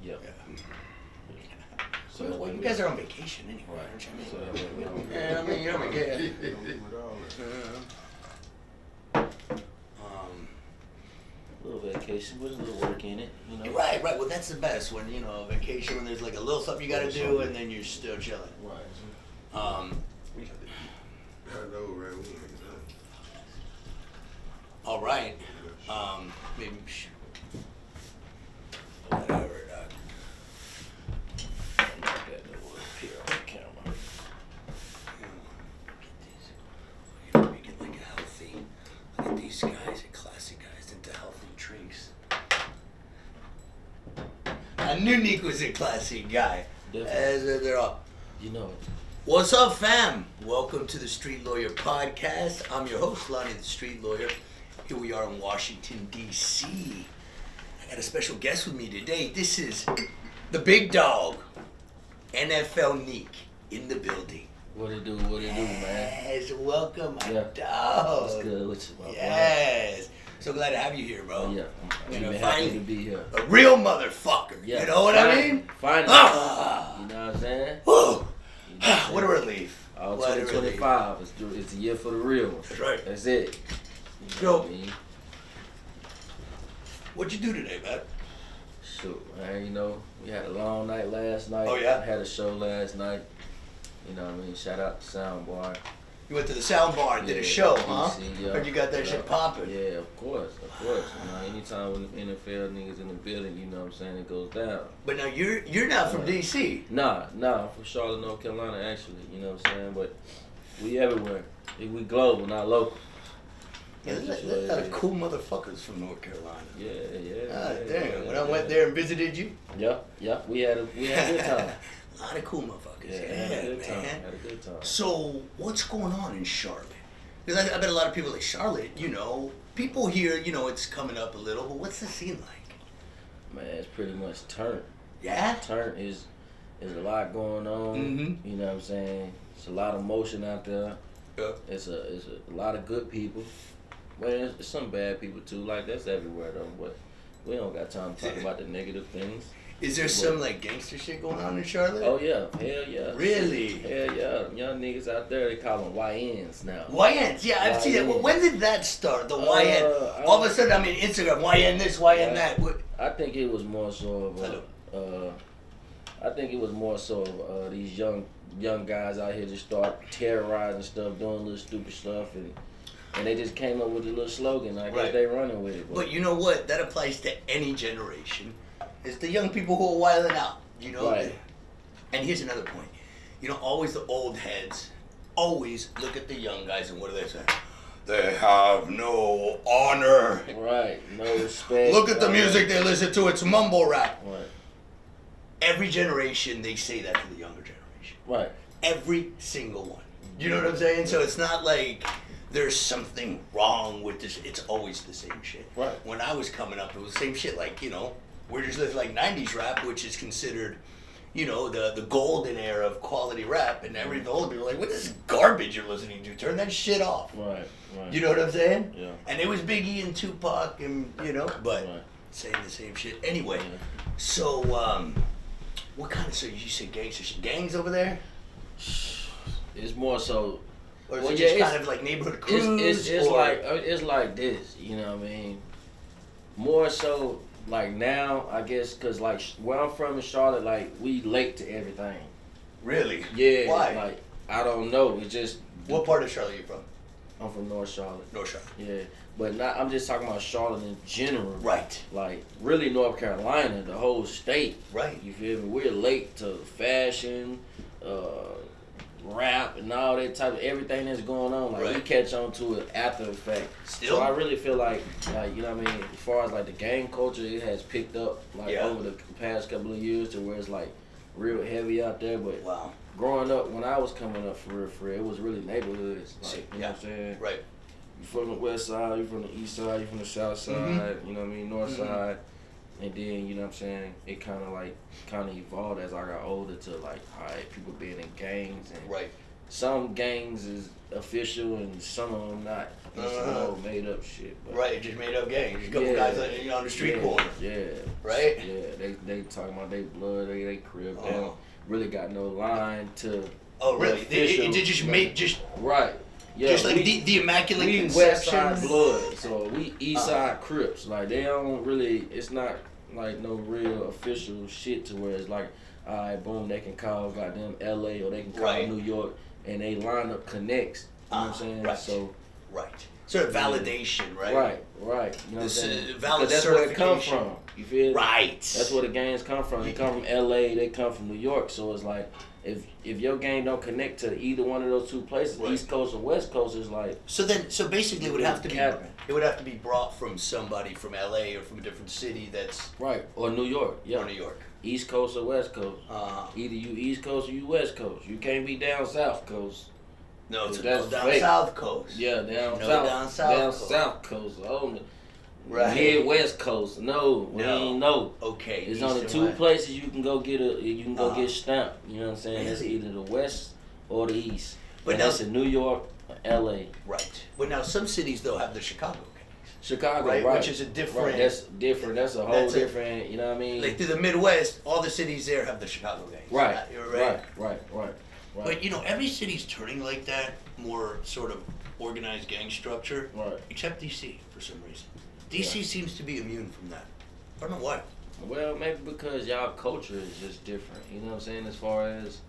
Yep. Yeah. So well, you guys are on vacation anyway, aren't you? So, Yeah, I mean, you're on vacation. A little vacation with a little work in it, you know. Right. Well, that's the best when vacation when there's like a little something you got to do and then you're still chilling. Right. We got to. I know, right? We ain't All right. Maybe. Whatever, Doc. That little appear on the camera. Get like a healthy. Look at these guys, are classy guys into healthy drinks. I knew Nick was a classy guy. Definitely. They're all. You know it. What's up, fam? Welcome to the Street Lawyer Podcast. I'm your host, Lonnie the Street Lawyer. Here we are in Washington, D.C. I got a special guest with me today. This is the big dog, NFL Nick, in the building. What it do, man? Yes, welcome, my dog. What's good with you, my Yes. So glad to have you here, bro. boy? Yeah, I'm You know, even happy finally, to be here. a real motherfucker. Yeah, You know what I mean? Finally. Ah. You know what I'm saying? Woo. What a relief. Oh, What a 2025. It's the year for the real ones. That's right. That's it. You Yo. what I mean? What'd you do today, man? Shoot, man, you know, we had a long night last night. Oh, yeah? Had a show last night. You know what I mean? Shout out to Soundbar. You went to the sound bar and did a Yeah, show, DC, huh? yeah. Heard you got that Yeah. shit popping. Yeah, of course. You know, anytime when the NFL niggas in the building, you know what I'm saying, it goes down. But now you're not from DC. Nah, I'm from Charlotte, North Carolina, actually. You know what I'm saying? But we everywhere. We global, not local. Yeah, there's a lot of cool motherfuckers from North Carolina. Yeah. Ah, yeah, damn. yeah, When I went there and visited you, Yeah. We had a good time. a lot of cool motherfuckers. Yeah, Yeah, had a good time. man. Had a good time. So what's going on in Charlotte? Because I bet a lot of people like Charlotte. People here. It's coming up a little. But what's the scene like? Man, it's pretty much turn. Yeah. Turn is a lot going on. Mm-hmm. You know what I'm saying? It's a lot of motion out there. Yeah. It's a lot of good people. Well, there's some bad people too. Like that's everywhere though. But we don't got time to talk about the negative things. Is there some like gangster shit going on in Charlotte? Oh yeah, hell yeah. Really? Hell yeah. Young niggas out there, they call them YNs now. YNs, yeah, I've seen that. YNs. When did that start? The YN. All of a sudden, Instagram, YN this, YN that. What? I think it was more so of these young guys out here just start terrorizing stuff, doing little stupid stuff, and they just came up with a little slogan. I guess Right. they running with it. But you know what? That applies to any generation. It's the young people who are wilding out, Right. And here's another point. Always the old heads always look at the young guys and what do they say? They have no honor. Right, no respect. Look at the music they listen to. It's mumble rap. Right. Every generation, they say that to the younger generation. Right. Every single one. You know what I'm saying? So it's not like there's something wrong with this. It's always the same shit. Right. When I was coming up, it was the same shit. Like, we're just listening like 90s rap, which is considered, the golden era of quality rap. And the old people are like, what is this garbage you're listening to? Turn that shit off. Right. You know what I'm saying? Yeah. And it was Biggie and Tupac and, but Right. saying the same shit. Anyway, Yeah. so, what kind of, so you said gangster shit? Gangs over there? It's more so. Or is Well, it yeah, just it's- kind of like neighborhood crews? It's like this, you know what I mean? More so like now, I guess, cause like where I'm from in Charlotte, like we late to everything. Really? Yeah. Why? Like I don't know. It's just. What part of Charlotte are you from? I'm from North Charlotte. North Charlotte. Yeah, but I'm just talking about Charlotte in general. Right. Like really North Carolina, the whole state. Right. You feel me? We're late to fashion, rap, and all that type of everything that's going on. Like we Right. catch on to it after the fact. Still? So I really feel like you know what I mean. As far as like the gang culture, it has picked up like Yeah. over the past couple of years to where it's like real heavy out there. But Wow. growing up, when I was coming up for real, it was really neighborhoods. Like, See, you know what I'm saying? Right. You from the west side, you from the east side, you from the south side, Mhm. you know what I mean, north Mhm. side. And then, you know what I'm saying, it kind of evolved as I got older to like, all right, people being in gangs. And Right. some gangs is official and some of them not. and some old made up shit. But Right, it just made up gangs. Just a couple guys on the street corner. Yeah. Right? Yeah, they talking about they blood, they crib. They don't really got no line to. Oh, really? They just made right. Yeah, just like the Immaculate we Conception. West Side Blood, so we East Side Crips. Like they don't really. It's not like no real official shit to where it's like, all right, boom, they can call goddamn L.A. or they can call New York, and they line up connects. You know what I'm saying? Right. So. Right. Sort of validation, right? Right. You know what I'm saying? Valid that's where it come from. You feel? Right. That's where the gangs come from. They come from L.A. They come from New York. So it's like, if your gang don't connect to either one of those two places, East Coast or West Coast, is like. So basically, it would have to be brought from somebody from L.A. or from a different city that's. Right. Or New York. Yeah. Or New York. East Coast or West Coast. Either you East Coast or you West Coast. You can't be down South Coast. No, it's down fake. South Coast. Yeah, down South Coast. Oh, right. Midwest Coast. No, we ain't no. Okay. There's only two places you can go get get stamped. You know what I'm saying? It's either the West or the East. But that's in New York or L.A. Right. But now some cities though have the Chicago gangs. Chicago, right? Which is a different. Right. That's different. That's a whole different. You know what I mean? Like through the Midwest, all the cities there have the Chicago gangs. Right. You're right. Right. But every city's turning like that, more sort of organized gang structure. Right. Except DC for some reason. DC seems to be immune from that. I don't know why. Well, maybe because y'all culture is just different. You know what I'm saying? As far as,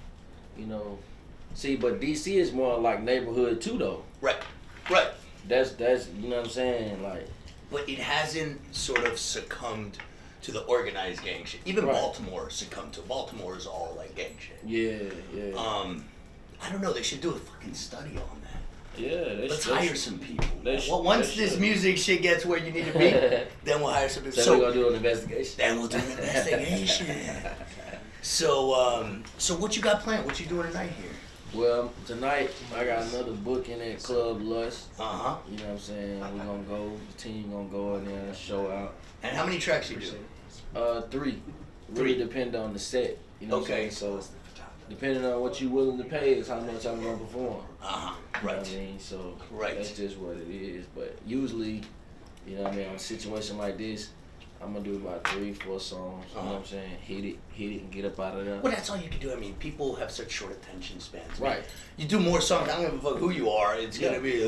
see, but DC is more like neighborhood too, though. Right. That's you know what I'm saying, like. But it hasn't sort of succumbed to the organized gang shit. Even Baltimore succumbed to. Baltimore is all like gang shit. Yeah. I don't know. They should do a fucking study on that. Yeah, let's hire some people. Once this music shit gets where you need to be, then we'll hire some people. So we're gonna do an investigation. Then we'll do an investigation. So what you got planned? What you doing tonight here? Well, tonight I got another booking at Club Lust. Uh huh. You know what I'm saying? We're gonna go. The team gonna go in there and show out. And how many tracks you do? 3. Really depend on the set. You know what I'm saying? So depending on what you're willing to pay is how much I'm gonna perform. Right. You know what I mean? So that's just what it is. But usually, you know what I mean, on a situation like this, I'm gonna do about 3-4 songs. You know what I'm saying? Hit it, and get up out of there. Well, that's all you can do. I mean, people have such short attention spans. Right. You do more songs. I don't give a fuck who you are. It's gonna be.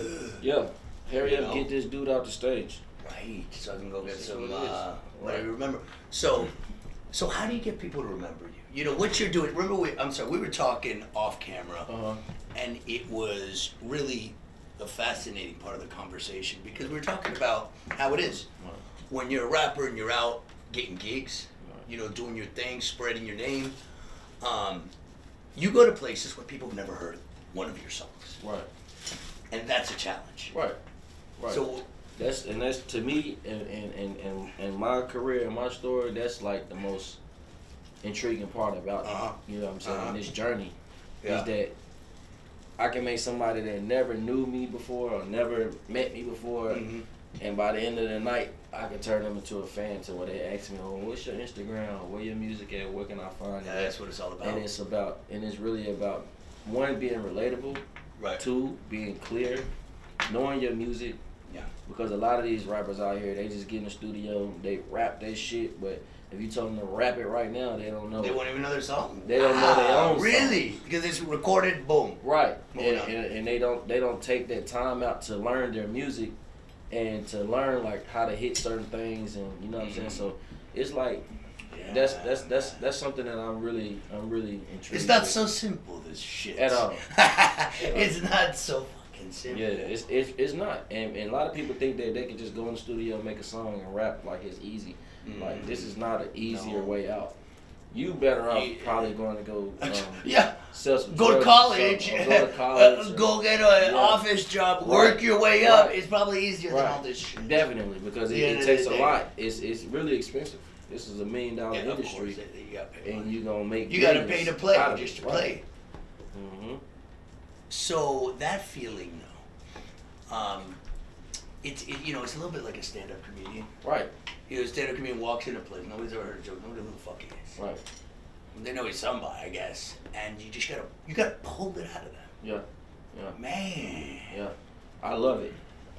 Hurry up, get this dude out the stage. Right. So I can go get some. What I remember. So how do you get people to remember you? You know what you're doing. Remember, we were talking off camera, and it was really a fascinating part of the conversation because we were talking about how it is when you're a rapper and you're out getting gigs, doing your thing, spreading your name. You go to places where people have never heard one of your songs. Right. And that's a challenge. Right. So that's to me and my career and my story, that's like the most intriguing part about you know what I'm saying, this journey is that I can make somebody that never knew me before or never met me before, and by the end of the night I can turn them into a fan to where they ask me, oh, what's your Instagram, where your music at, where can I find it? That's what it's all about. And it's really about, 1, being relatable, 2, being clear, knowing your music. Because a lot of these rappers out here, they just get in the studio, they rap their shit, but if you tell them to rap it right now, they don't know. They won't even know their song. They don't know their own song. Really? Because it's recorded, boom. Right. And they don't take that time out to learn their music and to learn like how to hit certain things, and you know what I'm saying? So it's like that's something that I'm really intrigued. It's not so simple, this shit. At all. It's not so simple. Yeah, it's not, and a lot of people think that they can just go in the studio and make a song and rap like it's easy. Like this is not an easier way out. You better off probably going to go sell some go to college, go get an office job, work your way up. It's probably easier than all this shit. Definitely, because it takes a lot. It's really expensive. This is $1 million industry, and you gonna make. You gotta pay to play just to play. So that feeling, though, it's a little bit like a stand-up comedian. Right. A stand-up comedian walks in a place, nobody's ever heard a joke, nobody knows who the fuck he is. Right. They know he's somebody, I guess, and you just gotta pull it out of them. Yeah. Man. Yeah. I love it.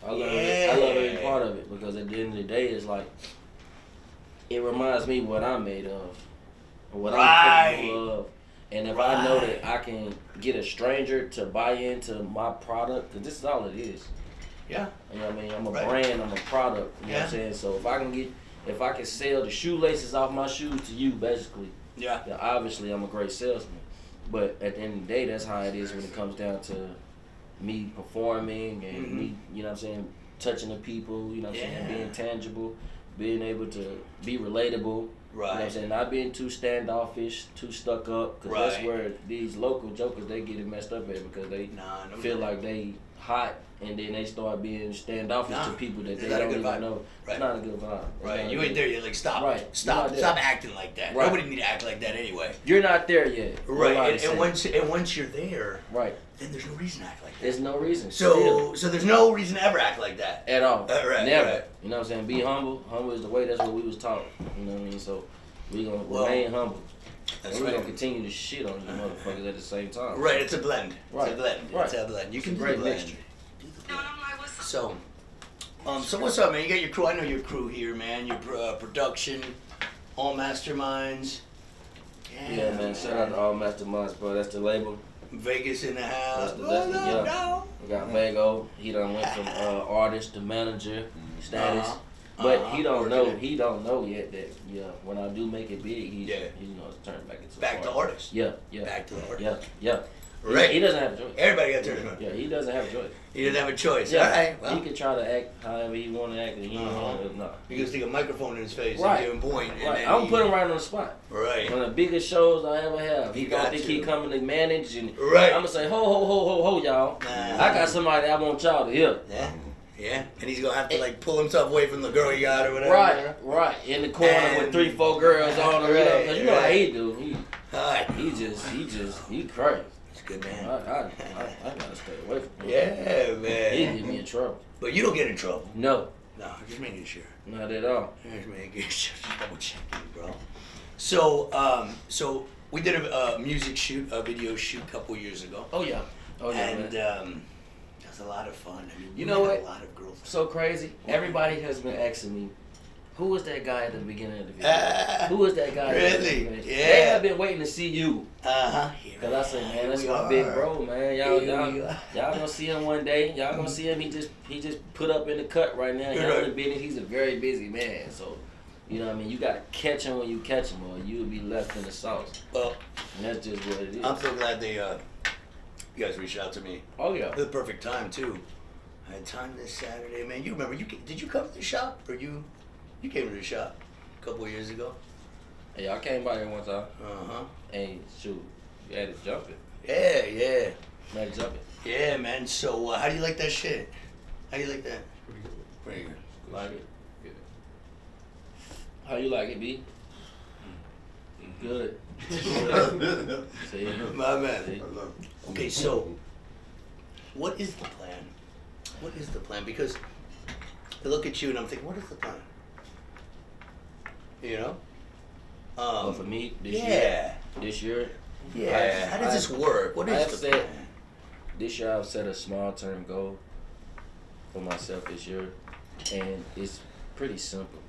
I love every part of it because at the end of the day, it's like it reminds me what I'm made of, or what I'm capable of, and if I know that I can get a stranger to buy into my product, because this is all it is. Yeah. You know what I mean? I'm a brand, I'm a product. You know what I'm saying? So if I can sell the shoelaces off my shoes to you, basically, then obviously I'm a great salesman. But at the end of the day, that's how it is when it comes down to me performing and me, you know what I'm saying, touching the people, you know what I'm saying, being tangible, being able to be relatable. You know what I'm saying? Not being too standoffish, too stuck up, because that's where these local jokers, they get it messed up at because they feel like they hot and then they start being standoffish to people that they don't even know. It's not a good vibe. Right, you ain't there yet. Like, stop acting like that. Nobody need to act like that anyway. You're not there yet. Right, and once you're there, then there's no reason to act like that. There's no reason. So there's no reason to ever act like that. At all. Never. Right. You know what I'm saying? Be humble. Humble is the way. That's what we was taught. You know what I mean? So we gonna remain humble. That's and we're gonna continue to shit on you motherfuckers at the same time. Right, it's a blend. Right. It's a blend. Right. It's a blend. You can do great the blend. mixture. So what's up, man? You got your crew. I know your crew here, man. Your production, all masterminds. Yeah, man. Shout out to all masterminds, bro. That's the label. Vegas in the house. We got Vago. He done went from artist to manager status. But he don't know. He don't know yet that when I do make it big, he's gonna turn back into to artist. Yeah. Back to the artist. Yeah. Right. He doesn't have a choice. Everybody got to turn around. Yeah, he doesn't have a choice. He doesn't have a choice. Yeah. All right. Well, he can try to act however he want to act, and he don't want to. No. You can stick a microphone in his face and give him point. Right. I'm putting him right on the spot. Right. One of the biggest shows I ever have. He gonna think he coming to manage, and I'm gonna say, ho, y'all. I got somebody I want y'all to hear. Yeah, and he's gonna have to like pull himself away from the girl he got or whatever. Right. In the corner with 3-4 girls on him, because you know how he do. He crazy. He's a good man. I gotta stay away from him. Yeah, man. He get me in trouble. But you don't get in trouble. No, just making sure. not at all. Just making sure. Just double checking, bro. So we did a music shoot, a video shoot a couple years ago. Oh yeah, and man. It was a lot of fun. I mean, you know what? A lot of girls. So crazy. Everybody has been asking me, who was that guy at the beginning of the video? Who was that guy? Really? Yeah. They have been waiting to see you. Cause I said, man, that's my big bro, man. Y'all gonna see him one day. Y'all gonna see him. He just put up in the cut right now. He's a very busy man. So, you know what I mean? You gotta catch him when you catch him, or you'll be left in the sauce. Well, and that's just what it is. I'm so glad you guys reached out to me. Oh yeah. At the perfect time too. I had time this Saturday, man. You remember? Did you come to the shop, or you came to the shop a couple of years ago? Hey, I came by here one time. And shoot, you had to jump it. Yeah. You had to jump it. Yeah, man. So how do you like that shit? How do you like that? Pretty good. Like it? Yeah. How you like it, B? Good. See? My man. See? Okay, so what is the plan? What is the plan? Because I look at you and I'm thinking, what is the plan? You know? Well, for me, this year. Yeah. How does this work? What is the plan? This year I've set a small term goal for myself this year, and it's pretty simple.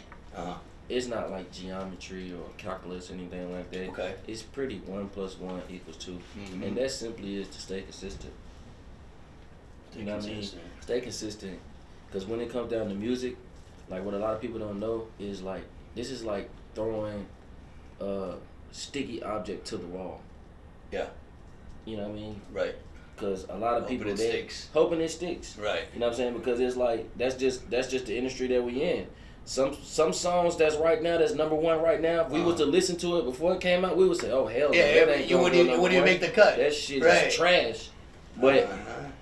It's not like geometry or calculus or anything like that. Okay. It's pretty 1 + 1 = 2. And that simply is to stay consistent. You know what I mean? Stay consistent. Because when it comes down to music, like what a lot of people don't know is like, this is like throwing a sticky object to the wall. Yeah. You know what I mean? Right. Because a lot of people, hoping it sticks. Right. You know what I'm saying? Because it's like, that's just the industry that we in. Some songs that's right now, that's number one right now, if we was to listen to it before it came out, we would say, oh, hell no. Yeah, you wouldn't even make the cut. That shit is trash. But,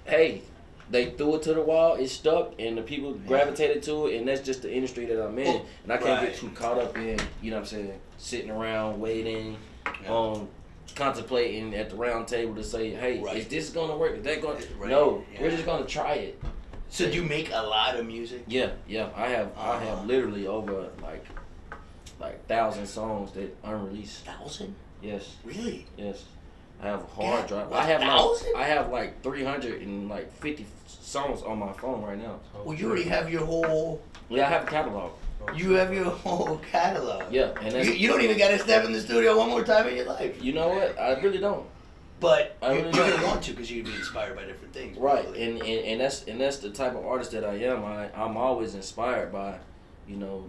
hey, they threw it to the wall, it stuck, and the people gravitated to it, and that's just the industry that I'm in. And I can't get too caught up in, you know what I'm saying, sitting around waiting, contemplating at the round table to say, hey, is this going to work? Is that going to... No, we're just going to try it. So do you make a lot of music? Yeah. I have literally over like 1,000 songs that unreleased. 1,000? Yes. Really? Yes. I have a hard drive. What, I have like 350 songs on my phone right now. Well, you already have your whole. Yeah, I have a catalog. You have your whole catalog. Yeah, and that's, you don't even got to step in the studio one more time in your life. You know what? I really don't. But I really you're don't. gonna want to because you'd be inspired by different things. Right, Probably. and that's the type of artist that I am. I'm always inspired by,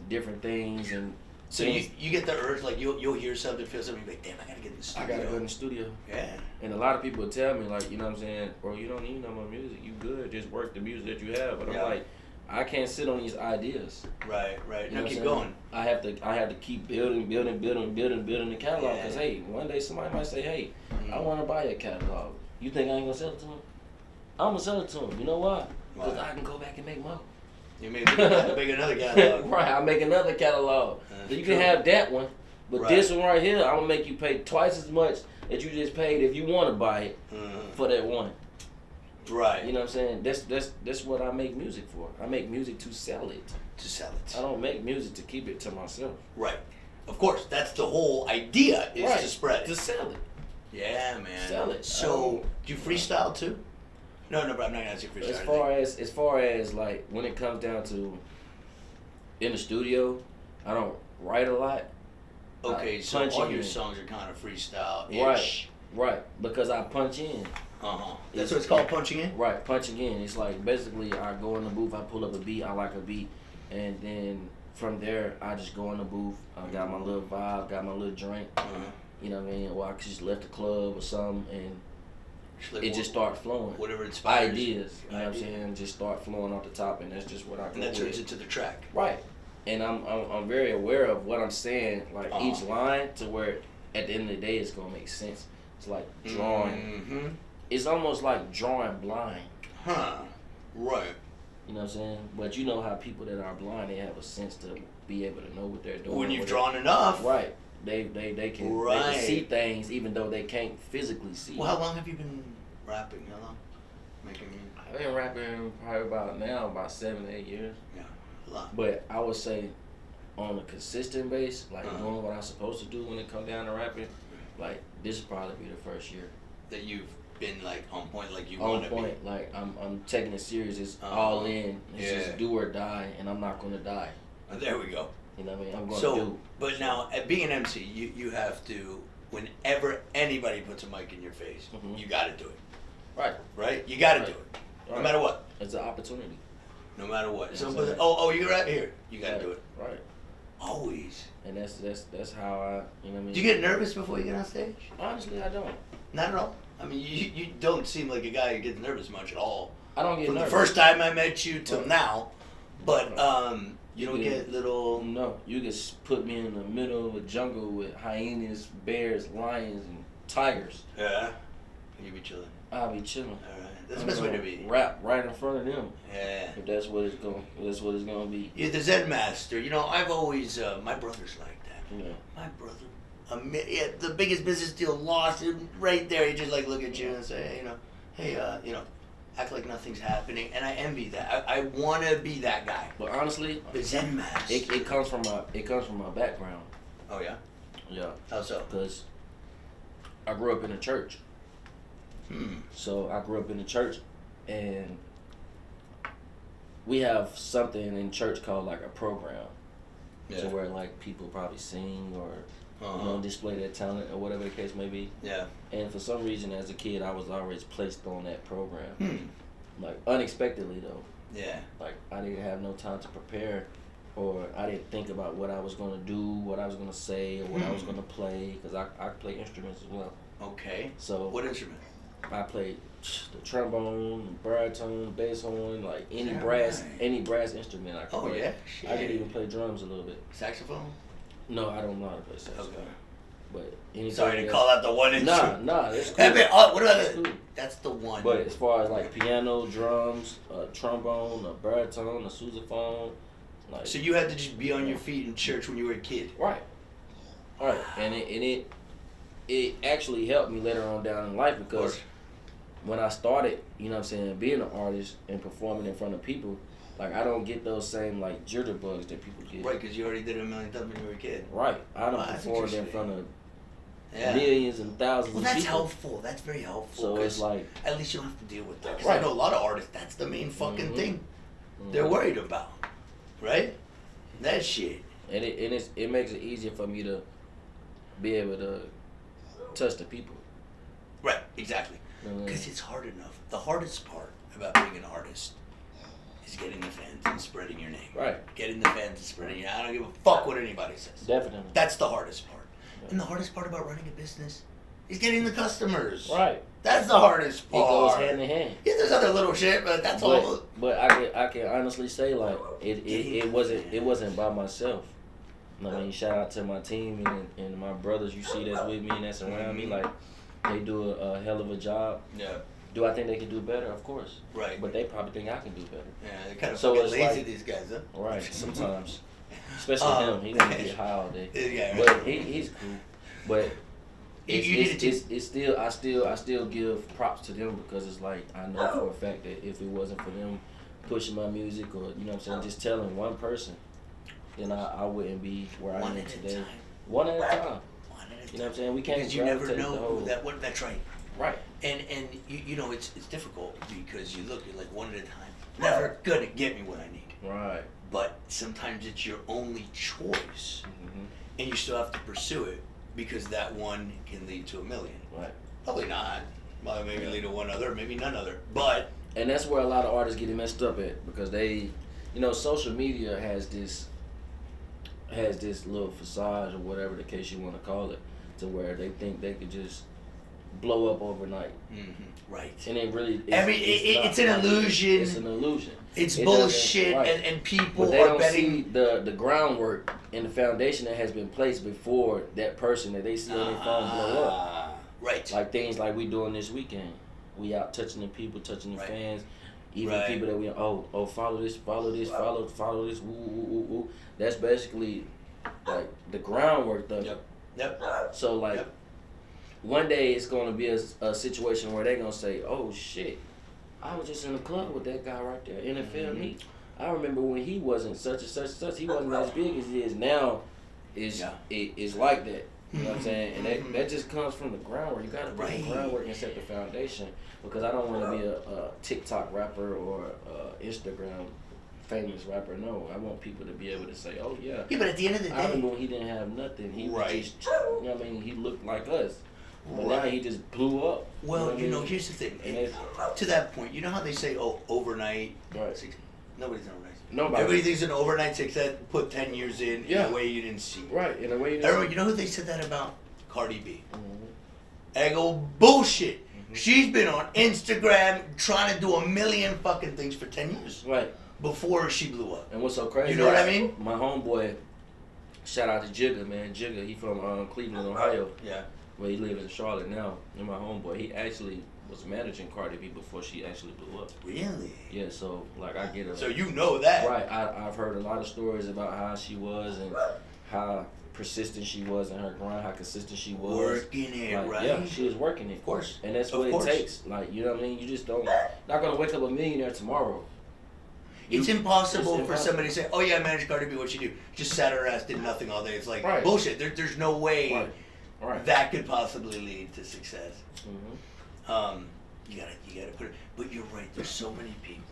different things and. So you get the urge, like you'll hear something, feel something, you're like, damn, I gotta get in the studio. I gotta go in the studio. Yeah. And a lot of people tell me, like, you know what I'm saying, bro, you don't need no more music. You good. Just work the music that you have. But I'm like, I can't sit on these ideas. Right. You Now know keep what going. I have to keep building the catalog. Because, hey, one day somebody might say, hey, I want to buy a catalog. You think I ain't going to sell it to them? I'm going to sell it to them. You know why? Because I can go back and make more. You make another catalog. Right, I'll make another catalog. So you can have that one. But this one right here, I'm going to make you pay twice as much that you just paid if you want to buy it for that one. Right. You know what I'm saying? That's what I make music for. I make music to sell it. To sell it. I don't make music to keep it to myself. Right. Of course, that's the whole idea is to spread it. To sell it. Yeah, man. Sell it. So, do you freestyle too? No, but I'm not gonna ask you freestyle. As far as like when it comes down to in the studio, I don't write a lot. Okay, so all your songs are kind of freestyle-ish. Right. Because I punch in. That's what it's called, punching in? Right, punching in. It's like basically I go in the booth, I pull up a beat, I like a beat, and then from there I just go in the booth. I got my little vibe, got my little drink. You know what I mean? Or I just left the club or something, and it just start flowing. Whatever inspires. Ideas. You know what I'm saying? Just start flowing off the top, and that's just what I go And that turns into the track. Right. And I'm very aware of what I'm saying, like each line, to where at the end of the day it's gonna make sense. It's like drawing. It's almost like drawing blind. Right. You know what I'm saying? But you know how people that are blind, they have a sense to be able to know what they're doing. When you've drawn enough. Right. They can see things even though they can't physically see. Well, how long have you been rapping? How long? I've been rapping probably about 7 to 8 years. Yeah, a lot. But I would say on a consistent base, like doing what I'm supposed to do when it comes down to rapping, like this will probably be the first year that you've been like on point, like you want to be. On point, like I'm taking it serious. It's all in. It's just do or die, and I'm not gonna die. There we go. You know what I mean? I'm going to do. But now, at being an MC, you have to, whenever anybody puts a mic in your face, you got to do it. Right. Right? You got to do it. No matter what. It's an opportunity. No matter what. Yeah, so, you're right here. You got to do it. Right. Always. And that's how I, you know what I mean? Do you get nervous before you get on stage? Honestly, I don't. Not at all. I mean, you don't seem like a guy who gets nervous much at all. I don't get nervous. From the first time I met you till now. But, you don't get little... No, you just put me in the middle of a jungle with hyenas, bears, lions, and tigers. Yeah. You be chilling. I'll be chilling. All right. That's the best way to be. Rap right in front of them. Yeah. If that's what it's gonna be. You're the Zen master. You know, I've always my brother's like that. Yeah. My brother, the biggest business deal lost, and right there he just like look at you and say, hey, act like nothing's happening, and I envy that. I want to be that guy. But honestly, the Zen master. It comes from my background. Oh yeah. Yeah. How so? Because I grew up in a church. So I grew up in the church, and we have something in church called like a program. Yeah. So where like people probably sing or display their talent or whatever the case may be. Yeah. And for some reason, as a kid, I was always placed on that program. Like unexpectedly though. Yeah. Like I didn't have no time to prepare, or I didn't think about what I was gonna do, what I was gonna say, or what I was gonna play, because I play instruments as well. Okay. So what instrument? I played the trombone, the baritone, bass horn, like any brass instrument I could play. Yeah? Shit. I could even play drums a little bit. Saxophone? No, I don't know how to play saxophone. Okay. But sorry to call out the one instrument. Nah, it's cool. What about that's the one. But as far as like piano, drums, trombone, a baritone, a sousaphone, like. So you had to just be on your feet in church when you were a kid. Right. And it actually helped me later on down in life, because when I started, you know what I'm saying, being an artist and performing in front of people, like I don't get those same like jitterbugs that people get. Right, because you already did it a million times when you were a kid. Right. I don't perform in front of millions and thousands of people. Well, that's helpful. That's very helpful. So it's like... At least you don't have to deal with that. Because right. I know a lot of artists, that's the main fucking thing they're worried about. Right? That shit. And it makes it easier for me to be able to touch the people. Right, exactly. Because it's hard enough. The hardest part about being an artist is getting the fans and spreading your name. Right. Getting the fans and spreading your name. I don't give a fuck what anybody says. Definitely. That's the hardest part. Yeah. And the hardest part about running a business is getting the customers. Right. That's the hardest part. It goes hand in hand. Yeah, there's other little shit, but that's all. But I can honestly say, like, it wasn't by myself. I mean, shout out to my team and my brothers you see that's with me and that's around me. Like, they do a hell of a job. Yeah. Do I think they can do better? Of course. Right. But they probably think I can do better. Yeah, they're kind of so fucking lazy, like, these guys, huh? Right, sometimes. Especially him. He gonna get high all day. Yeah, but he's cool. But it's still I still give props to them because it's like I know for a fact that if it wasn't for them pushing my music or you know what I'm saying, just telling one person, then I wouldn't be where I am today. One at a time. You know what I'm saying? We can't. Because you never know that's right. Right. And you know it's difficult because you're like one at a time. Never gonna get me what I need. Right. But sometimes it's your only choice, and you still have to pursue it because that one can lead to a million. Right. Probably not. Well, maybe lead to one other, maybe none other. But and that's where a lot of artists get messed up at because they, you know, social media has this little facade or whatever the case you want to call it, to where they think they could just blow up overnight. Right. And it really it's an illusion. It's an illusion. It's bullshit, right. and people but they don't betting. see the groundwork and the foundation that has been placed before that person that they see on their phone blow up. Right. Like things like we doing this weekend. We out touching the people, touching the fans, even people that we follow this, follow this. Woo, woo, woo, woo. That's basically like the groundwork of it. Yep. So like one day it's gonna be a situation where they're gonna say, "Oh shit, I was just in the club with that guy right there, NFL meet. I remember when he wasn't such and such and such. He wasn't as big as he is now. It's like that. You know what I'm saying? And that just comes from the groundwork. You gotta put the groundwork and set the foundation. Because I don't want to be a TikTok rapper or a Instagram famous rapper. No, I want people to be able to say, "Oh yeah." Yeah, but at the end of the day, I remember when he didn't have nothing. He was just, you know what I mean? He looked like us. But now he just blew up. Well, you know, here's the thing. To that point, you know how they say, "Oh, overnight." Right. Nobody's overnight. Nobody. Everybody thinks an overnight success. Put 10 years in a way you didn't see. Right, in a way you didn't see. You know who they said that about? Cardi B. And I go, bullshit. She's been on Instagram trying to do a million fucking things for 10 years. Right. Before she blew up. And what's so crazy? You know what I mean? My homeboy, shout out to Jigga, man. Jigga, he from Cleveland, Ohio. Yeah. Well, he lives in Charlotte now. And my homeboy, he actually was managing Cardi B before she actually blew up. Really? Yeah, so like I get it. So you know that. Right. I've heard a lot of stories about how she was and how persistent she was in her grind, how consistent she was. Working it, like, right? Yeah, she was working it. Of course. And that's what it takes. Like, you know what I mean? You just don't, not going to wake up a millionaire tomorrow. It's impossible for somebody to say, "Oh yeah, I managed Cardi B, what'd she do? Just sat her ass, did nothing all day." It's like, bullshit. There's no way that could possibly lead to success. You gotta put it, but you're right, there's so many people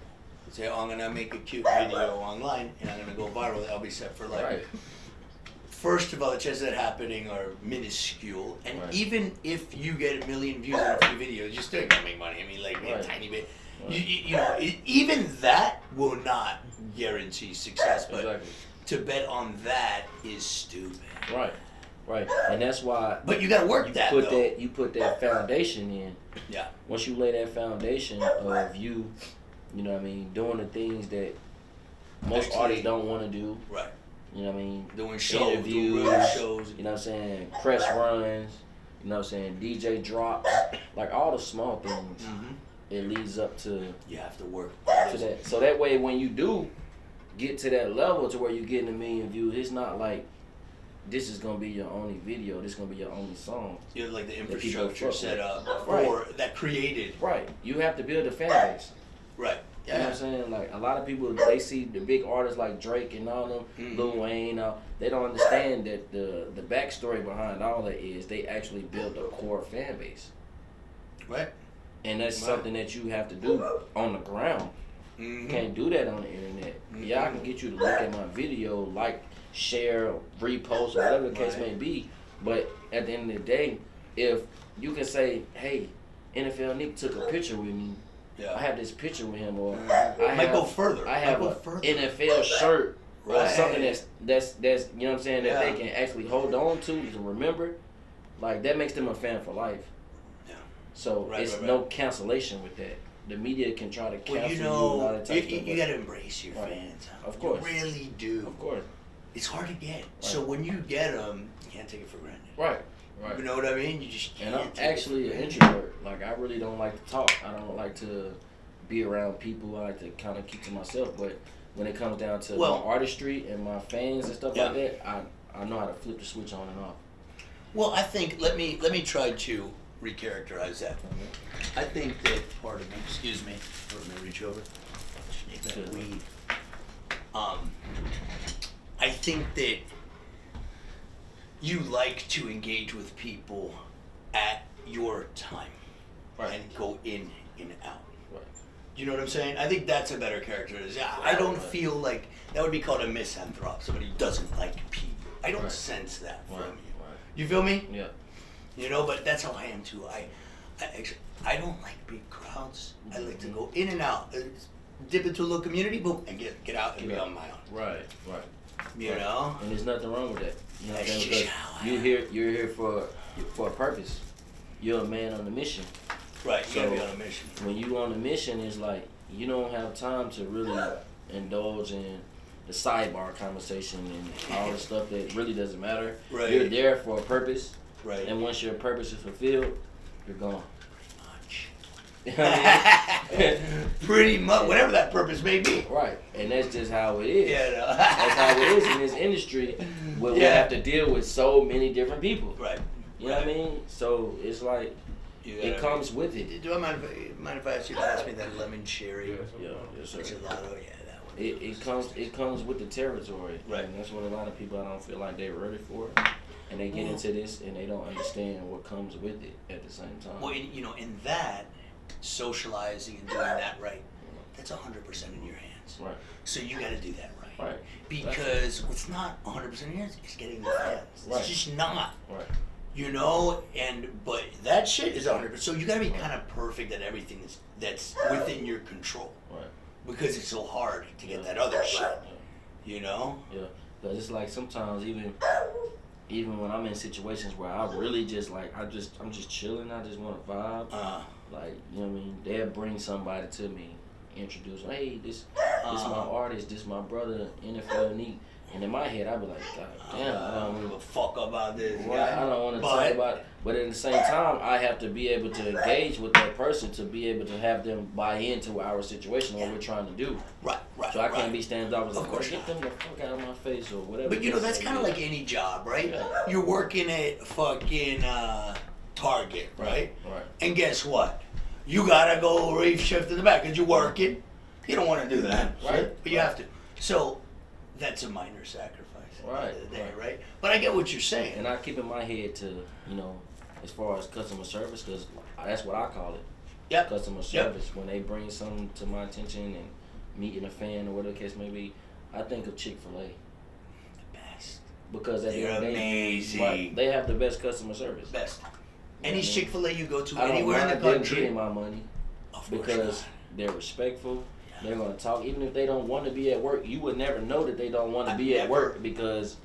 who say, "Oh, I'm gonna make a cute video online and I'm gonna go viral, I'll be set for life." Right. First of all, the chances of that happening are minuscule, and even if you get 1 million views on a few videos, you're still gonna make money. I mean, like a tiny bit. You know, even that will not guarantee success, but to bet on that is stupid. Right, and that's why. But you gotta work You put that foundation in. Yeah. Once you lay that foundation of you know what I mean, doing the things that most artists don't want to do. Right. You know what I mean? Doing shows, interviews, doing real shows. You know what I'm saying? Press runs. You know what I'm saying? DJ drops. Like all the small things. It leads up to. You have to work to that. So that way, when you do get to that level to where you're getting 1 million views, it's not like this is gonna be your only video. This is gonna be your only song. You have like the infrastructure set up for that created. Right. You have to build a fan base. Right. You know what I'm saying? Like, a lot of people, they see the big artists like Drake and all them, Lil Wayne, they don't understand that the backstory behind all that is they actually built a core fan base. Right. And that's something that you have to do on the ground. You can't do that on the internet. Yeah, I can get you to look at my video, like, share, repost, or whatever the case may be. But at the end of the day, if you can say, hey, NFL Nick took a picture with me, I have this picture with him, or I might go further. I have an NFL shirt or something that's you know what I'm saying, that they can actually hold on to remember. Like, that makes them a fan for life. Yeah. So it's no cancellation with that. The media can try to cancel you. All that type of stuff. You got to embrace your fans. Of course. You really do. Of course. It's hard to get. Right. So when you get them, you can't take it for granted. Right. Right. You know what I mean? You just can't. And I'm actually an introvert. Like, I really don't like to talk. I don't like to be around people. I like to kind of keep to myself. But when it comes down to my artistry and my fans and stuff like that, I know how to flip the switch on and off. Well, I think let me try to recharacterize that. I think that pardon me, excuse me. Let me reach over. Sneak that weed. I think that you like to engage with people at your time and go in and out. Right. You know what I'm saying? I think that's a better characterization. I don't feel like that would be called a misanthrope, somebody who doesn't like people. I don't sense that from you. Right. You feel me? Yeah. You know, but that's how I am too. I don't like big crowds. I like to go in and out, dip into a little community, boom, and get out and be on my own. Right. You know? And there's nothing wrong with that. You know what I'm saying? Because you're here for a purpose. You're a man on a mission. Right, you gotta be on a mission. When you on a mission, it's like you don't have time to really indulge in the sidebar conversation and all the stuff that really doesn't matter. Right. You're there for a purpose. Right. And once your purpose is fulfilled, you're gone. You know what I mean? Pretty much, whatever that purpose may be. Right, and that's just how it is. Yeah, no. That's how it is in this industry, where we have to deal with so many different people. Right. You know what I mean? So it's like it comes with it. Do I mind if I ask you to pass me that lemon cherry? Yeah, yes sir. Gelato, that one. It comes with the territory. Right. And that's what a lot of people, I don't feel like they're ready for. And they get into this and they don't understand what comes with it at the same time. Well, in that, socializing and doing that right, that's 100% in your hands. Right. So you got to do that right. Right. Because what's not 100% in your hands is getting the fans. Right. It's just not. Right. You know, but that shit is 100%. So you got to be kind of perfect at everything that's within your control. Right. Because it's so hard to get that other shit. Yeah. You know? Yeah. But it's like sometimes even when I'm in situations where I really just like I'm just chilling, I just want to vibe. Like, you know what I mean? They'll bring somebody to me, introduce, hey, this my artist, this my brother, NFL Nick. And in my head, I'd be like, God damn, I don't give a fuck about this. Right, I don't want to talk about it. But at the same time, I have to be able to engage with that person to be able to have them buy into our situation, what we're trying to do. Right. So I can't be standoffish. Of course, get them the fuck out of my face or whatever. But you know, that's kind of like any job, right? Yeah. You're working at fucking Target, right? Right. And guess what? You gotta go reef shift in the back because you're working. You don't want to do that, right? But you have to. So that's a minor sacrifice. Right? But I get what you're saying. And I keep in my head to, you know, as far as customer service, because that's what I call it. Yep. Customer service. Yep. When they bring something to my attention and meeting a fan or whatever the case may be, I think of Chick-fil-A. The best. Because at the end of the day, amazing. They have the best customer service. Best. Any Chick-fil-A you go to anywhere in the country. I don't mind them getting my money because they're respectful. They're going to talk. Even if they don't want to be at work, you would never know that they don't want to be at work because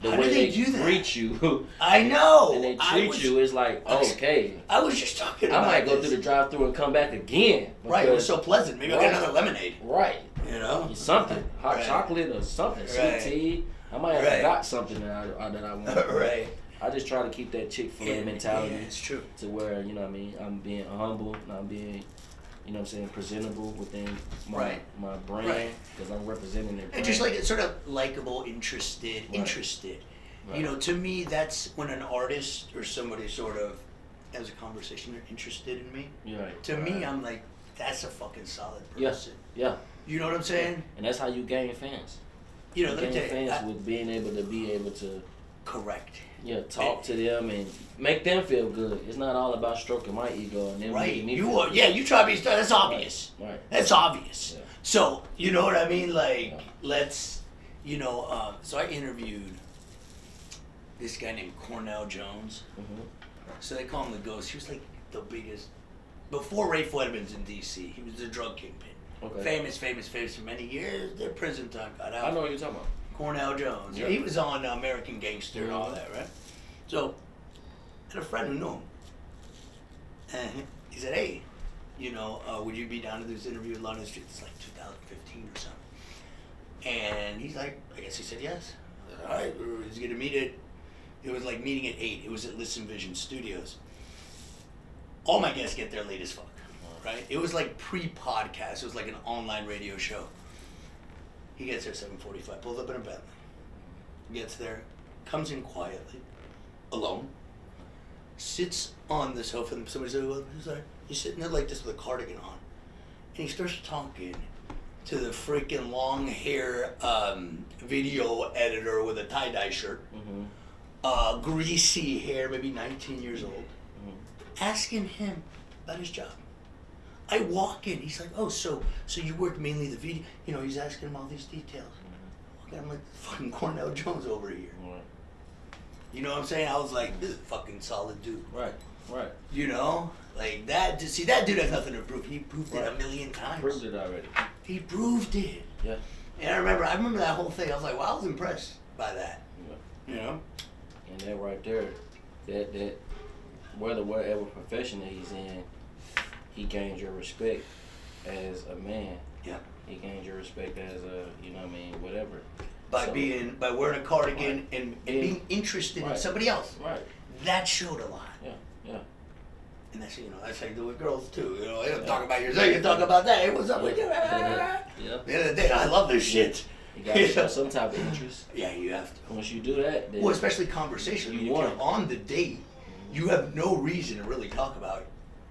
the way they treat you. I know. And they treat you is like, okay. I was just talking about I might go through the drive-thru and come back again. Right, it was so pleasant. Maybe I'll get another lemonade. Right. You know? Something. Hot chocolate or something. Sweet tea. I might have forgot something that I want. Right. I just try to keep that Chick-fil-A mentality. Yeah, it's true. To where, you know what I mean, I'm being humble and I'm being, you know what I'm saying, presentable within my brand because I'm representing their brand. And just like sort of likable, interested. Right. You know, to me, that's when an artist or somebody sort of has a conversation, they're interested in me. Right. To me, I'm like, that's a fucking solid Yes. person. Yeah. You know what I'm saying? And that's how you gain fans. You know, You let me gain tell you. fans with being able to Correct. talk to them and make them feel good. It's not all about stroking my ego and them Right. making me You feel are, good. yeah, you try to be that's obvious. Right. That's obvious. Yeah. So, you know what I mean? Like, Yeah. let's, so I interviewed this guy named Cornell Jones. Mm-hmm. So they call him the Ghost. He was like the biggest, before Ray Fledman's in D.C., he was the drug kingpin. Okay. Famous for many years. Their prison time got out. I know what you're talking about. Cornell Jones. Yeah. He was on American Gangster and all Mhm. that, right? So, I had a friend who knew him. And he said, hey, would you be down to this interview at London Street? It's like 2015 or something. And he's like, I guess he said yes. I said, all right, he's going to meet at, it was like meeting at 8. It was at Listen Vision Studios. All my guests get there late as fuck, right? It was like pre-podcast. It was like an online radio show. He gets there at 7:45, pulls up in a Bentley, gets there, comes in quietly, alone, sits on the sofa, and somebody said, well, he's like, he's sitting there like this with a cardigan on, and he starts talking to the freaking long hair video editor with a tie-dye shirt, greasy hair, maybe 19 years old, asking him about his job. I walk in, he's like, oh, so you work mainly the video, he's asking him all these details. I'm like, fucking Cornell Jones over here. Right. You know what I'm saying? I was like, this is a fucking solid dude. Right. Like that, see, that dude has nothing to prove. He proved it Right. a million times. Proved it already. He proved it. Yeah. And I remember that whole thing. I was like, well, I was impressed by that. Yeah. And that right there, that whatever profession that he's in, he gains your respect as a man. Yeah. He gains your respect as a, whatever. By wearing a cardigan Right. and being interested in Right. somebody else. Right. That showed a lot. Yeah. And that's that's how you do with girls too. They don't talk about yourself, you talk about that. Hey, what's up with you? Yeah. The other day, I love this shit. You gotta show some type of interest. Yeah, you have to. Once you do that, then Well, especially conversation. I mean, You if won. you're on the date, you have no reason to really talk about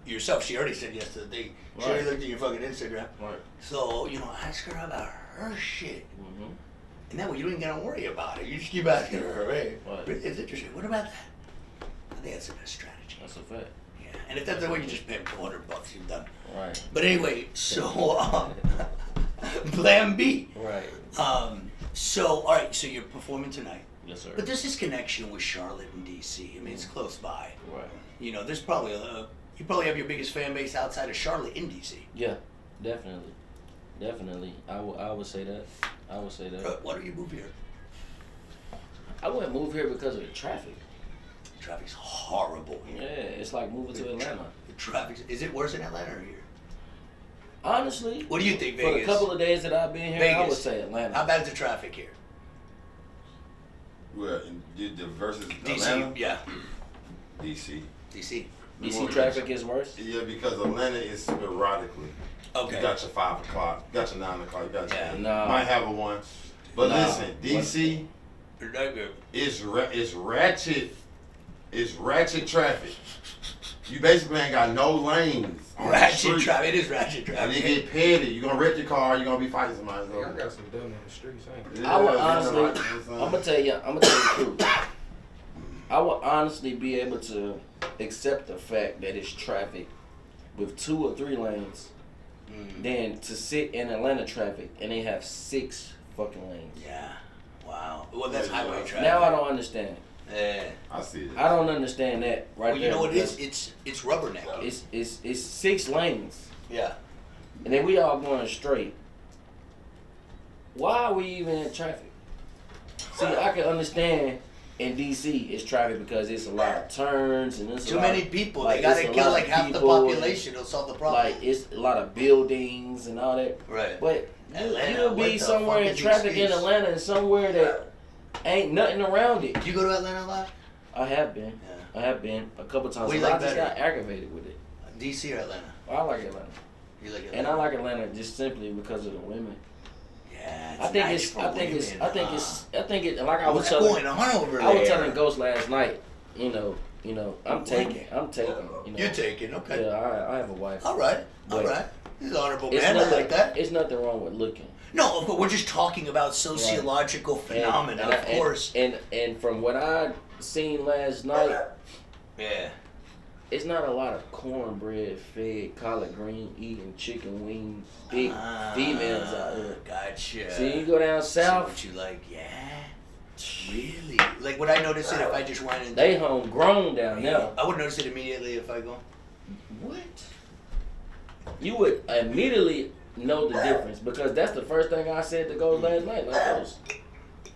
yourself. She already said yes to the date. She already Right. looked at your fucking Instagram. Right. So, ask her about her shit. Mm-hmm. And that way you ain't gonna worry about it. You just keep asking her, hey, Right. it's interesting. What about that? I think that's the best strategy. That's a fact. Yeah. And if that's the way, you just pay them $400, you're done. Right. But anyway, so, plan B. Right. All right, so you're performing tonight. Yes, sir. But there's this connection with Charlotte and DC. I mean, it's close by. Right. There's probably you probably have your biggest fan base outside of Charlotte in DC. Yeah, definitely. I would say that. Why don't you move here? I wouldn't move here because of the traffic. Traffic's horrible Yeah, here. it's like moving to Atlanta. The traffic, is it worse in Atlanta or here? Honestly, What do you think, for Vegas? the couple of days that I've been here, I would Vegas. say Atlanta. How bad is the traffic here? Well, the versus DC, Atlanta, yeah. DC. DC. DC traffic is worse. Yeah, because Atlanta is sporadically. Okay. You got your 5 o'clock, you got your 9 o'clock, you got your Yeah. Nah. might have a 1. But Nah. listen, DC Okay. is ratchet. It's ratchet traffic. You basically ain't got no lanes on the Ratchet street. traffic. It is ratchet And traffic. you get petty. You gonna wreck your car. You gonna be fighting somebody. I got some dumb in the streets, ain't Yeah, I would you know, honestly, like, you know what I'm gonna tell you the truth. I would honestly be able to accept the fact that it's traffic with 2 or 3 lanes, than to sit in Atlanta traffic and they have 6 fucking lanes. Yeah. Wow. Well, that's Yeah. highway traffic. Now I don't understand. Yeah. I see it. I don't understand that right Well, there. you know what it is? because It's rubberneck. It's 6 lanes, Yeah. and then we all going straight. Why are we even in traffic? See, I can understand in DC it's traffic because it's a lot of turns and it's Too a lot many of, people. like, They gotta it's a kill lot like of half the people and, population. It'll solve the problem. Like it's a lot of buildings and all that. Right. But Atlanta, you'll what be the somewhere fuck in is the traffic in excuse? Atlanta and somewhere that ain't nothing around it. Do you go to Atlanta a lot? I have been. Yeah. I have been a couple times. What do you but like I just better? got aggravated with it. DC or Atlanta? I like Atlanta. You like Atlanta? And I like Atlanta just simply because of the women. Yeah, I think nice it's for I think women, like I was What's telling going on over there? I was telling Ghost last night, I'm taking, You're taking, okay. Yeah, I have a wife. All right, all But- right. He's an honorable man. I like that. It's nothing wrong with looking. No, of course, we're just talking about sociological phenomena, of course. And from what I seen last night, yeah, it's not a lot of cornbread fed, collard green eating, chicken wing, big females out here. Gotcha. See, you go down south. See what you like? Yeah. Really? Like, would I notice it if I just went in? They homegrown down there. I would notice it immediately if I go. What? You would immediately know the difference because that's the first thing I said to go last night. Like those.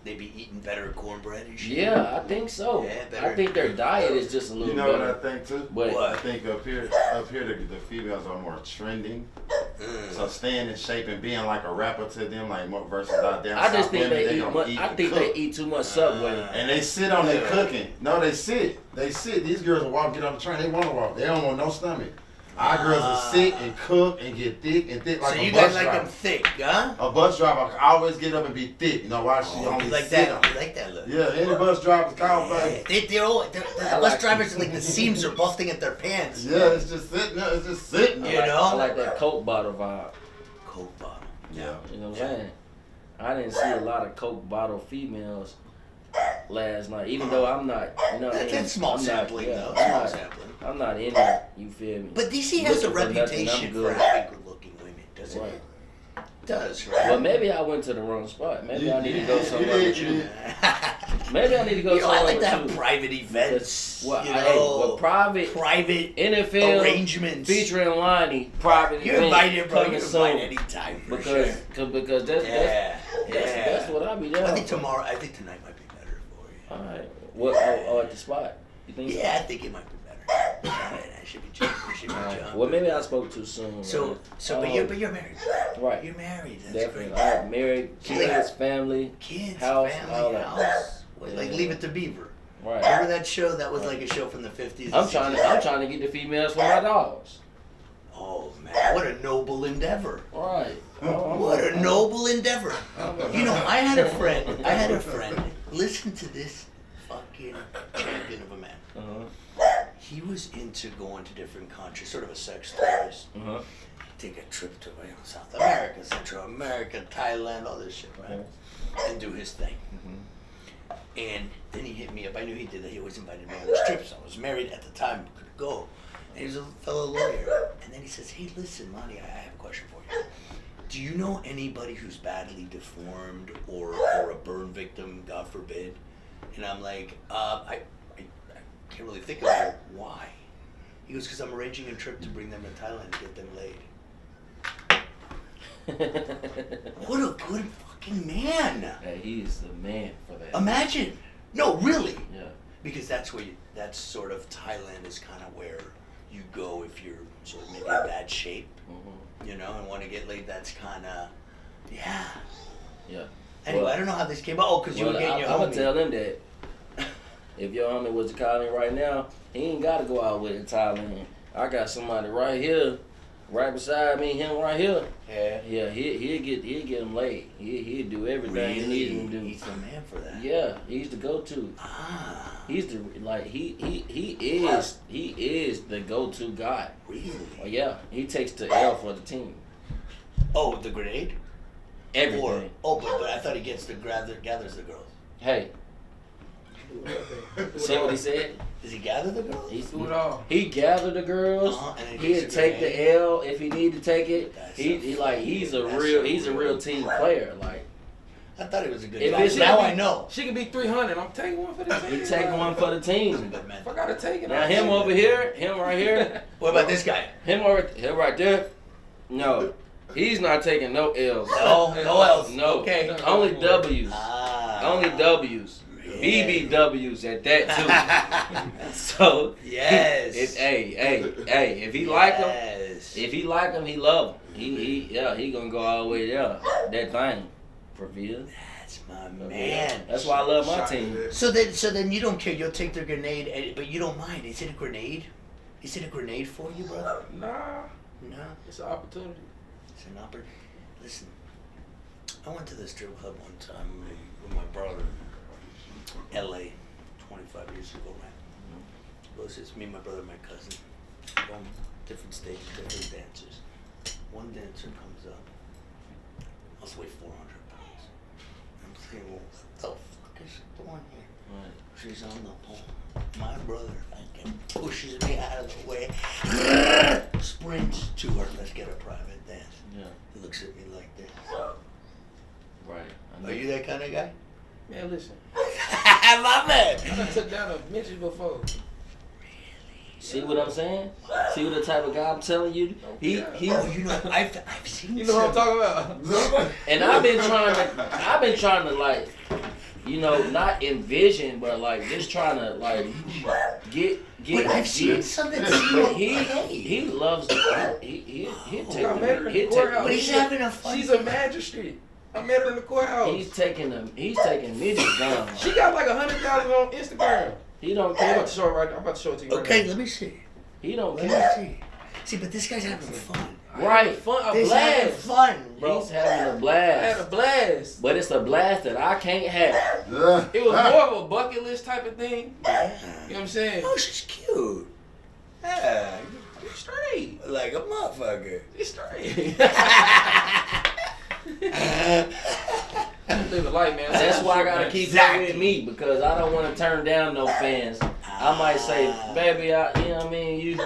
They be eating better cornbread and shit. Yeah, I think so. Yeah, better. I think their diet is just a little. You know better. what I think too? What? I think up here the females are more trending. So staying in shape and being like a rapper to them, like more versus out there. I just think women, they eat much. I think they eat too much Subway. And they sit on their cooking. No, they sit. They sit. These girls will walk, get on the train. They want to walk. They don't want no stomach. Our girls will sit and cook and get thick and thick like so a you bus guys like driver. them thick, huh? A bus driver always get up and be thick. You know why? She only You like sit that? on. You like that look? Yeah, any bus driver's called back. The bus drivers are like the seams are busting at their pants. Yeah, it's just sitting there. It's just sitting there. You know? I like that Coke bottle vibe. Coke bottle. Yeah. You know what I'm saying? I didn't see a lot of Coke bottle females last night, even though I'm not. You know what I mean? That's small I'm sampling, not, though. I'm Small not, sampling. I'm not in it. You feel me? But DC has a Looking for nothing, reputation I'm for good. having good-looking women, doesn't Right. it? It does, right? Well, maybe I went to the wrong spot. Maybe I need to go somewhere did, with you you. did. Maybe I need to go You know, I somewhere like to have with you. private events. Well, you hey, know, well, private NFL arrangements. featuring Lonnie. Private You're event invited, bro. coming You're soon. invited anytime for Because sure. because that's what I be doing. I think tonight might be better for you. All right. What? Oh, at the spot. You think? Yeah, I think it might be better. I should be jumping. So? All right. Well, maybe I spoke too soon. So, but you're married. Right. You're married. That's Definitely. great. I have married, kids, family, Kids, house, family, all that. house. Like Yeah. Leave It to Beaver. Right. Remember that show? That was like a show from the 50s. I'm trying to get the females for my dogs. Oh man, what a noble endeavor! Right. What a noble endeavor! You know, I had a friend. Listen to this fucking champion of a man. He was into going to different countries, sort of a sex tourist. Take a trip to South America, Central America, Thailand, all this shit, right? And do his thing. And then he hit me up. I knew he did that. He always invited me on his trips. I was married at the time, couldn't go. And he was a fellow lawyer. And then he says, "Hey, listen, Lonnie, I have a question for you. Do you know anybody who's badly deformed or a burn victim, God forbid?" And I'm like, I can't really think of it. Why? He goes, "Because I'm arranging a trip to bring them to Thailand to get them laid." What a good fucking man. Hey, he's the man for that. Imagine. No, really. Yeah. Because that's sort of Thailand is kind of where you go if you're sort of maybe in bad shape, you know, and want to get laid. That's kind of, yeah. Yeah. Anyway, Well, I don't know how this came about. Oh, because you were getting your I'm homie. gonna tell them that if your homie was to call me right now, he ain't gotta go out with it in Thailand. I got somebody right here, right beside me, him right here. Yeah. Yeah, he'll get him laid. He'll do everything he needs him to do. He's the man for that. Yeah, he's the go-to. He's the he is the go-to guy. Really? Well, yeah, he takes the L for the team. Oh, the grenade? Everything. But I thought he gathers the girls. Hey, see what he said? Does he gather the girls? He gathered the girls. And then He'd take the L if he need to take it. That's He's a real team player. Like I thought he was a good If guy. it's- Now I know. She could be 300. I'm taking one for the team. he take one for the He's a team. good man. If I gotta take it. Now I'll him take over it. here, him right here, What about this guy? him right there. No, he's not taking no L's. No else. No. Okay. Only W's. Only W's. Yeah. BBWs at that too. So Yes. hey, if he like him, Yes. if he like him, he love him. He gonna go all the way there. That thing for Villa. That's my man. That's why I love my team. So then you don't care. You'll take their grenade, but you don't mind. Is it a grenade? Is it a grenade for you, brother? Nah, No. it's an opportunity. It's an opportunity. Listen, I went to the strip club one time with my brother. L.A. 25 years ago, right? It was just me, my brother, my cousin. Different states, different dancers. one dancer comes up. Must weigh 400 pounds. I'm saying, well, what the fuck is she doing here? Right. She's on the pole. My brother fucking pushes me out of the way. Sprints to her. Let's get a private dance. Yeah. He looks at me like this. Right. Are you that kind of guy? Man, listen. I love it. I done took down a midget before. See what I'm saying? See what the type of guy I'm telling you? He Oh, you know, I've seen. You know what I'm talking about? and I've been trying to like, you know, not envision, but like just trying to like get. But I've seen something. He loves. He'll take. I met her in the He'll courthouse. But he's having a fun. She's a magistrate. I met her in the courthouse. He's taking midgets down. She got like 100,000 on Instagram. He don't I'm care. about to show it right. I'm about to show it to you. Okay, Right let me see. He don't Let care. me see. See, but this guy's having fun. Right. Fun, a This having blast. fun, bro. He's having a I had a blast. blast. But it's a blast that I can't have. It was more of a bucket list type of thing. Yeah. You know what I'm saying? Oh, she's cute. Yeah, You're straight. like a motherfucker. You're straight. Live a life, man. That's why I gotta keep Exactly. it with me, because I don't want to turn down no fans. I might say, baby, you know what I mean?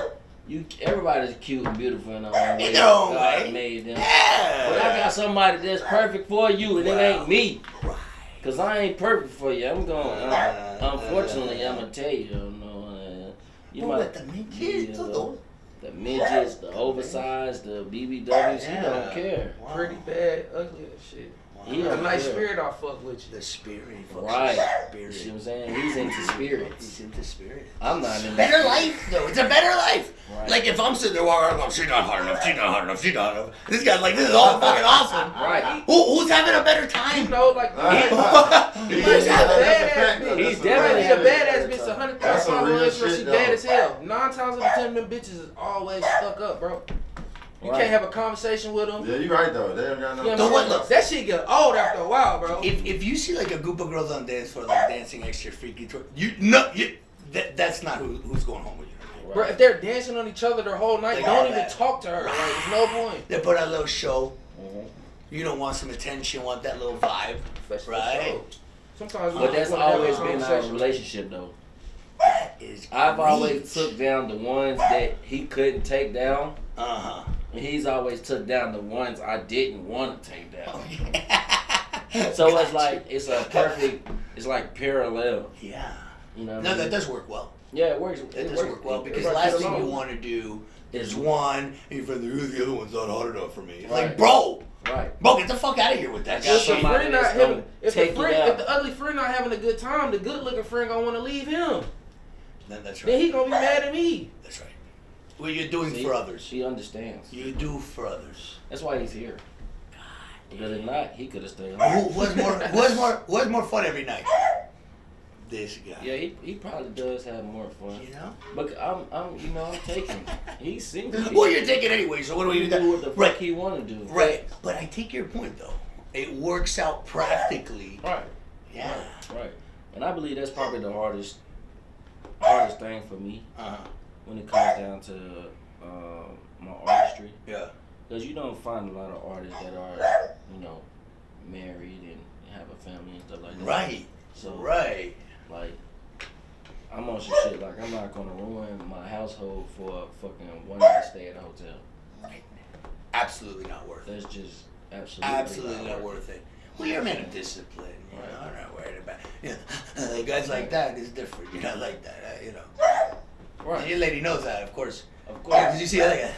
You, everybody's cute and beautiful in their own way. In their own God way. made them. Yeah. But I got somebody that's perfect for you, and it ain't me. Right. Cause I ain't perfect for you. I'm going. Unfortunately, I'm gonna tell you. You Well, might. but the midgets, The midgets, the oversized, the BBWs. He don't care. Wow. Pretty bad, ugly as shit. He A don't nice care. spirit, I'll fuck with you. The spirit. Right. Spirit. You see what I'm saying? He's into spirits. He's into spirit. I'm not into Better life, though. It's a better life. Right. Like if I'm sitting there walking around, she's not hard enough. She's not hard enough. She's not hard enough. This guy's like, this is all fucking awesome. Right. Who's having a better You time? know, like, He's a badass bitch. He's Definitely a definitely badass bitch. 100,000 That's some real followers, shit, she though. bad as hell. 9 times out of 10, them bitches is always stuck up, bro. You Right. can't have a conversation with them. Yeah, you right though. They don't got no. You know Don't what I'm what, saying? That shit get old after a while, bro. If you see like a group of girls on dance floor like dancing extra freaky, that's not who's going home with you. Bro, if they're dancing on each other their whole night, Like don't all even that. talk to her. Like, there's no point. They put out a little show. Mhm. You don't want some attention, want that little vibe, That's for right? sure. Sometimes But that's wanna have a always been our conversation. relationship, though. That is. I've always took down the ones that he couldn't take down, and he's always took down the ones I didn't want to take down. So it's Gotcha. like it's a perfect. It's like parallel. Yeah. You know. What No, I mean? that does work well. Yeah, it works. That does work well because the Right, last get thing you along. want to do is Is one, and your friend, the other one's not hard enough for me. It's Right. like, bro, right. get the fuck out of here with that I got If shit. the somebody friend not that's having, gonna if take the you friend, out. if the ugly friend not having a good time, the good looking friend gonna want to leave him. That's Then right. he gonna be mad at me. That's right. What you're doing See? for others. She understands. You do for others. That's why he's here. Because if not, he could have stayed home. Who has more fun every night? This guy. Yeah, he probably does have more fun. You know? But I'm taking. He's single. Well, you're taking anyway, so what do He we do do? what the fuck Right. he want to do. Right. But I take your point, though. It works out practically. Right. Yeah. Right. And I believe that's probably the hardest thing for me Uh-huh. when it comes down to my artistry. Yeah. Because you don't find a lot of artists that are, married and have a family and stuff like that. Right. So, Right. like, I'm on some shit. Like, I'm not going to ruin my household for a fucking one-night stay at a hotel. Right. Absolutely not worth it. That's just absolutely Not worth it. Well, you're a man of discipline. You Right. know, I'm not worried about guys like that is different. You're not like that, And Right. your lady knows that, of course. Of Yeah, course. 'cause you see, like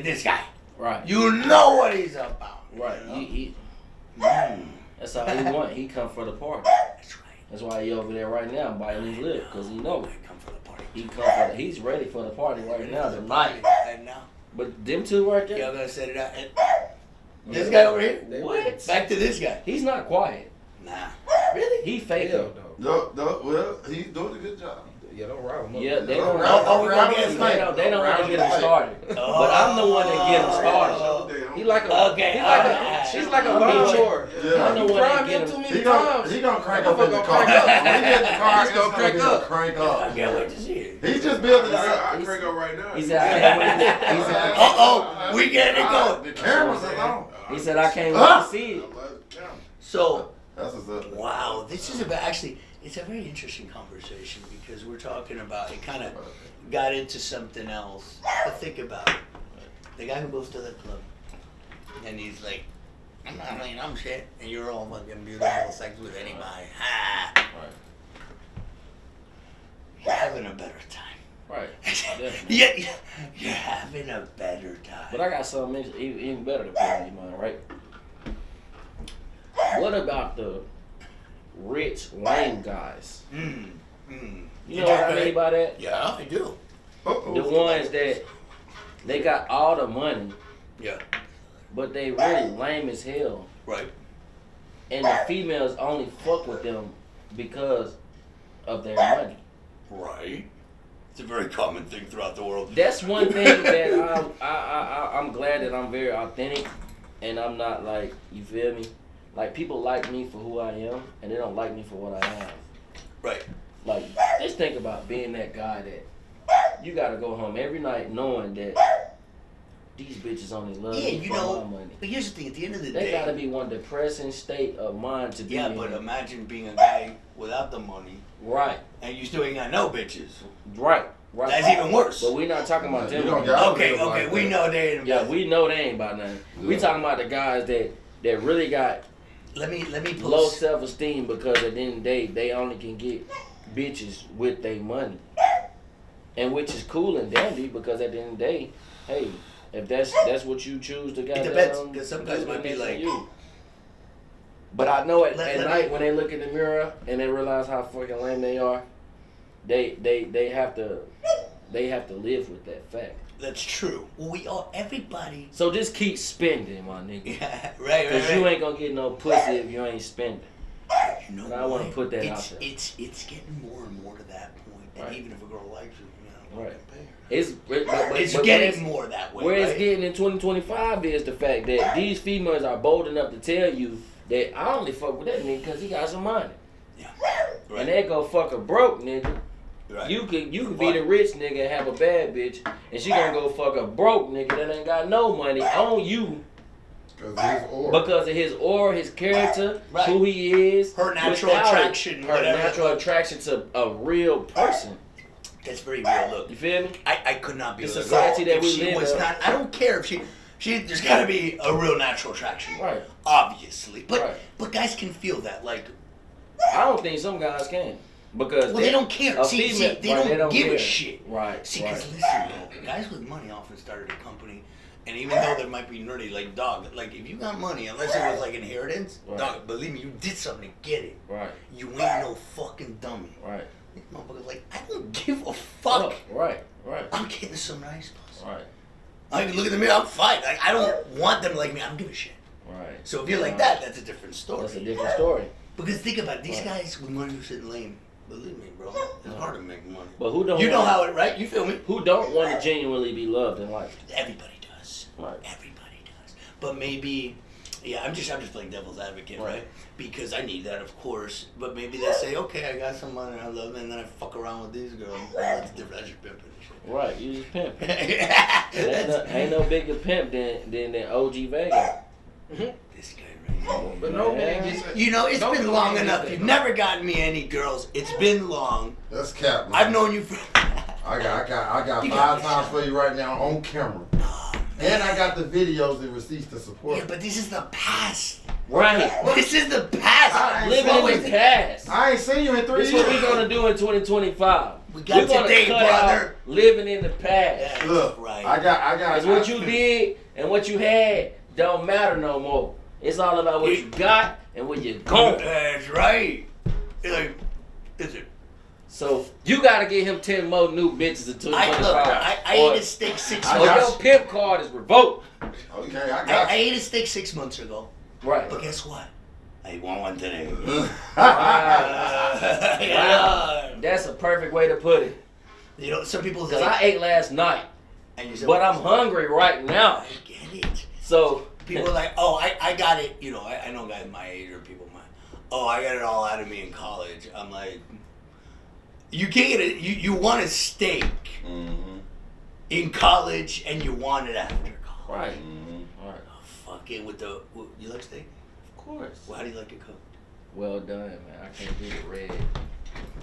this guy. Right. You know what he's about. Right. You know? He Mm. that's how he want. He come for the party. That's right. That's why he over there right now biting his lip, because he know I come for the party. he's ready for the party right now tonight. And now, But them two right there, y'all gonna set it out. And this guy over here. what? Back to this guy. He's not quiet. Nah. Really? He faking. Hell no. No, well, he's doing a good job. Yeah, don't rile him up. Yeah, they Oh, don't. oh, we gonna get They started. don't want to get him started. But I'm the one that get him started. He like a, Okay, she's like a I'm lawnmower. Yeah. I'm the You one that prime get him too him. many He times. gonna crank That up in the motherfucker car. crank up. When he get in the car, He's it's gonna crank up. Crank I up. can't wait to see it. He's just building it up. I crank up right now. He said, I can't wait. He said, Uh-oh. We getting it going. The cameras are on. He said I can't wait to see it. So, That's what's up. wow, this is about actually. It's a very interesting conversation because we're talking about it. Kind of got into something else. But think about it. The guy who goes to the club and he's like, I'm not playing, I'm shit, and you're all fucking beautiful, sex with anybody. Ha! Right. You're having a better time. Right. Yeah, you're having a better time. But I got something even better to put on your mind, right? What about the rich, lame guys? You know what I mean by that? Yeah, I do. The ones that they got all the money, Yeah. but they really lame as hell. Right. And the females only fuck with them because of their money. Right. It's a very common thing throughout the world. That's one thing that I'm glad that I'm very authentic, and I'm not like, you feel me? Like, people like me for who I am, and they don't like me for what I have. Right. Like, just think about being that guy that you gotta go home every night knowing that these bitches only love me for my money. But here's the thing, at the end of the They day... gotta be one depressing state of mind to be in. Yeah, but imagine being a guy without the money, Right. and you still ain't got no bitches. Right. That's even worse. But we not talking about them. Okay, we know they ain't. Yeah, we know they ain't about nothing. Yeah. We talking about the guys that really got let me low self-esteem because at the end of the day, they only can get bitches with their money. And which is cool and dandy because at the end of the day, hey, if that's what you choose to get, it depends, because some guys might be like you. But I know at night when they look in the mirror and they realize how fucking lame they are, they have to live with that fact. That's true. Well, we all, everybody. So just keep spending, my nigga. Yeah, right. Because you ain't gonna get no pussy if you ain't spending. You know and I want to put that out there. It's getting more and more to that point. And right. even if a girl likes you, you know, right. pay her. It's getting more that way. Where right? it's getting in 2025 is the fact that these females are bold enough to tell you that I only fuck with that nigga because he got some money. Yeah. Right. And they go fuck a broke nigga. Right. You could be the rich nigga and have a bad bitch, and she gonna go fuck a broke nigga that ain't got no money on you. Because of his aura, his character, right. Who he is, her natural attraction, natural attraction to a real person. That's very real. Look, you feel me? I could not be the society that we live in. I don't care if she. There's got to be a real natural attraction, right? Obviously, but right. But guys can feel that. Like, I don't think some guys can. Because they don't care. See, they don't give a shit. Right. See, because listen, guys with money often started a company, and even though there might be nerdy, like dog, like if you got money, unless it was like inheritance, right. Dog, believe me, you did something to get it. Right. You ain't no fucking dummy. Right. These motherfuckers like, I don't give a fuck. Oh, right. Right. I'm getting some nice pussy. Right. I can look in the mirror, I'm fine. Like, I don't want them like me. I don't give a shit. Right. So if you're like that, that's a different story. That's a different story. Because think about it, these guys with money who sit lame. Believe me, bro. It's hard to make money. But who don't? You know how it, right? You feel me? Who don't want to genuinely be loved in life? Everybody does. Right. Everybody does. But maybe, yeah, I'm just playing devil's advocate, right? Because I need that, of course. But maybe they say, okay, I got some money, I love it, and then I fuck around with these girls. That's different. That's your pimping and shit. Right. You just pimp. Ain't no bigger pimp than OG Vega. This guy. But no man gets you know, it's been long enough. You've never gotten me any girls. It's been long. That's cap, man. I've known you for. I got 5 times for you right now on camera. Oh, and I got the videos and receipts to support. Yeah, but this is the past. Right. This is the past. Living in the past. I ain't seen you in 3 years. This is what we're gonna do in 2025. We got today, brother. Living in the past. Yeah, look, right. I got. Because what you did and what you had don't matter no more. It's all about what you got and where you're going. That's right. It's like, is it? So you gotta get him 10 more new bitches in 2025. I ate a steak 6 months. Or your pimp card is revoked. Okay, I got. I ate a steak 6 months ago. Right. But guess what? I want one today. Wow. That's a perfect way to put it. You know, some people say. Because I ate last night. And you said, but I'm hungry right now. I get it. So. People are like, oh, I got it. You know, I know guys my age or people my, oh, I got it all out of me in college. I'm like, you can't get it. You want a steak in college and you want it after college. Right. Mm-hmm. Right. Oh, fuck it. You like steak? Of course. Well, how do you like it cooked? Well done, man. I can't do the red.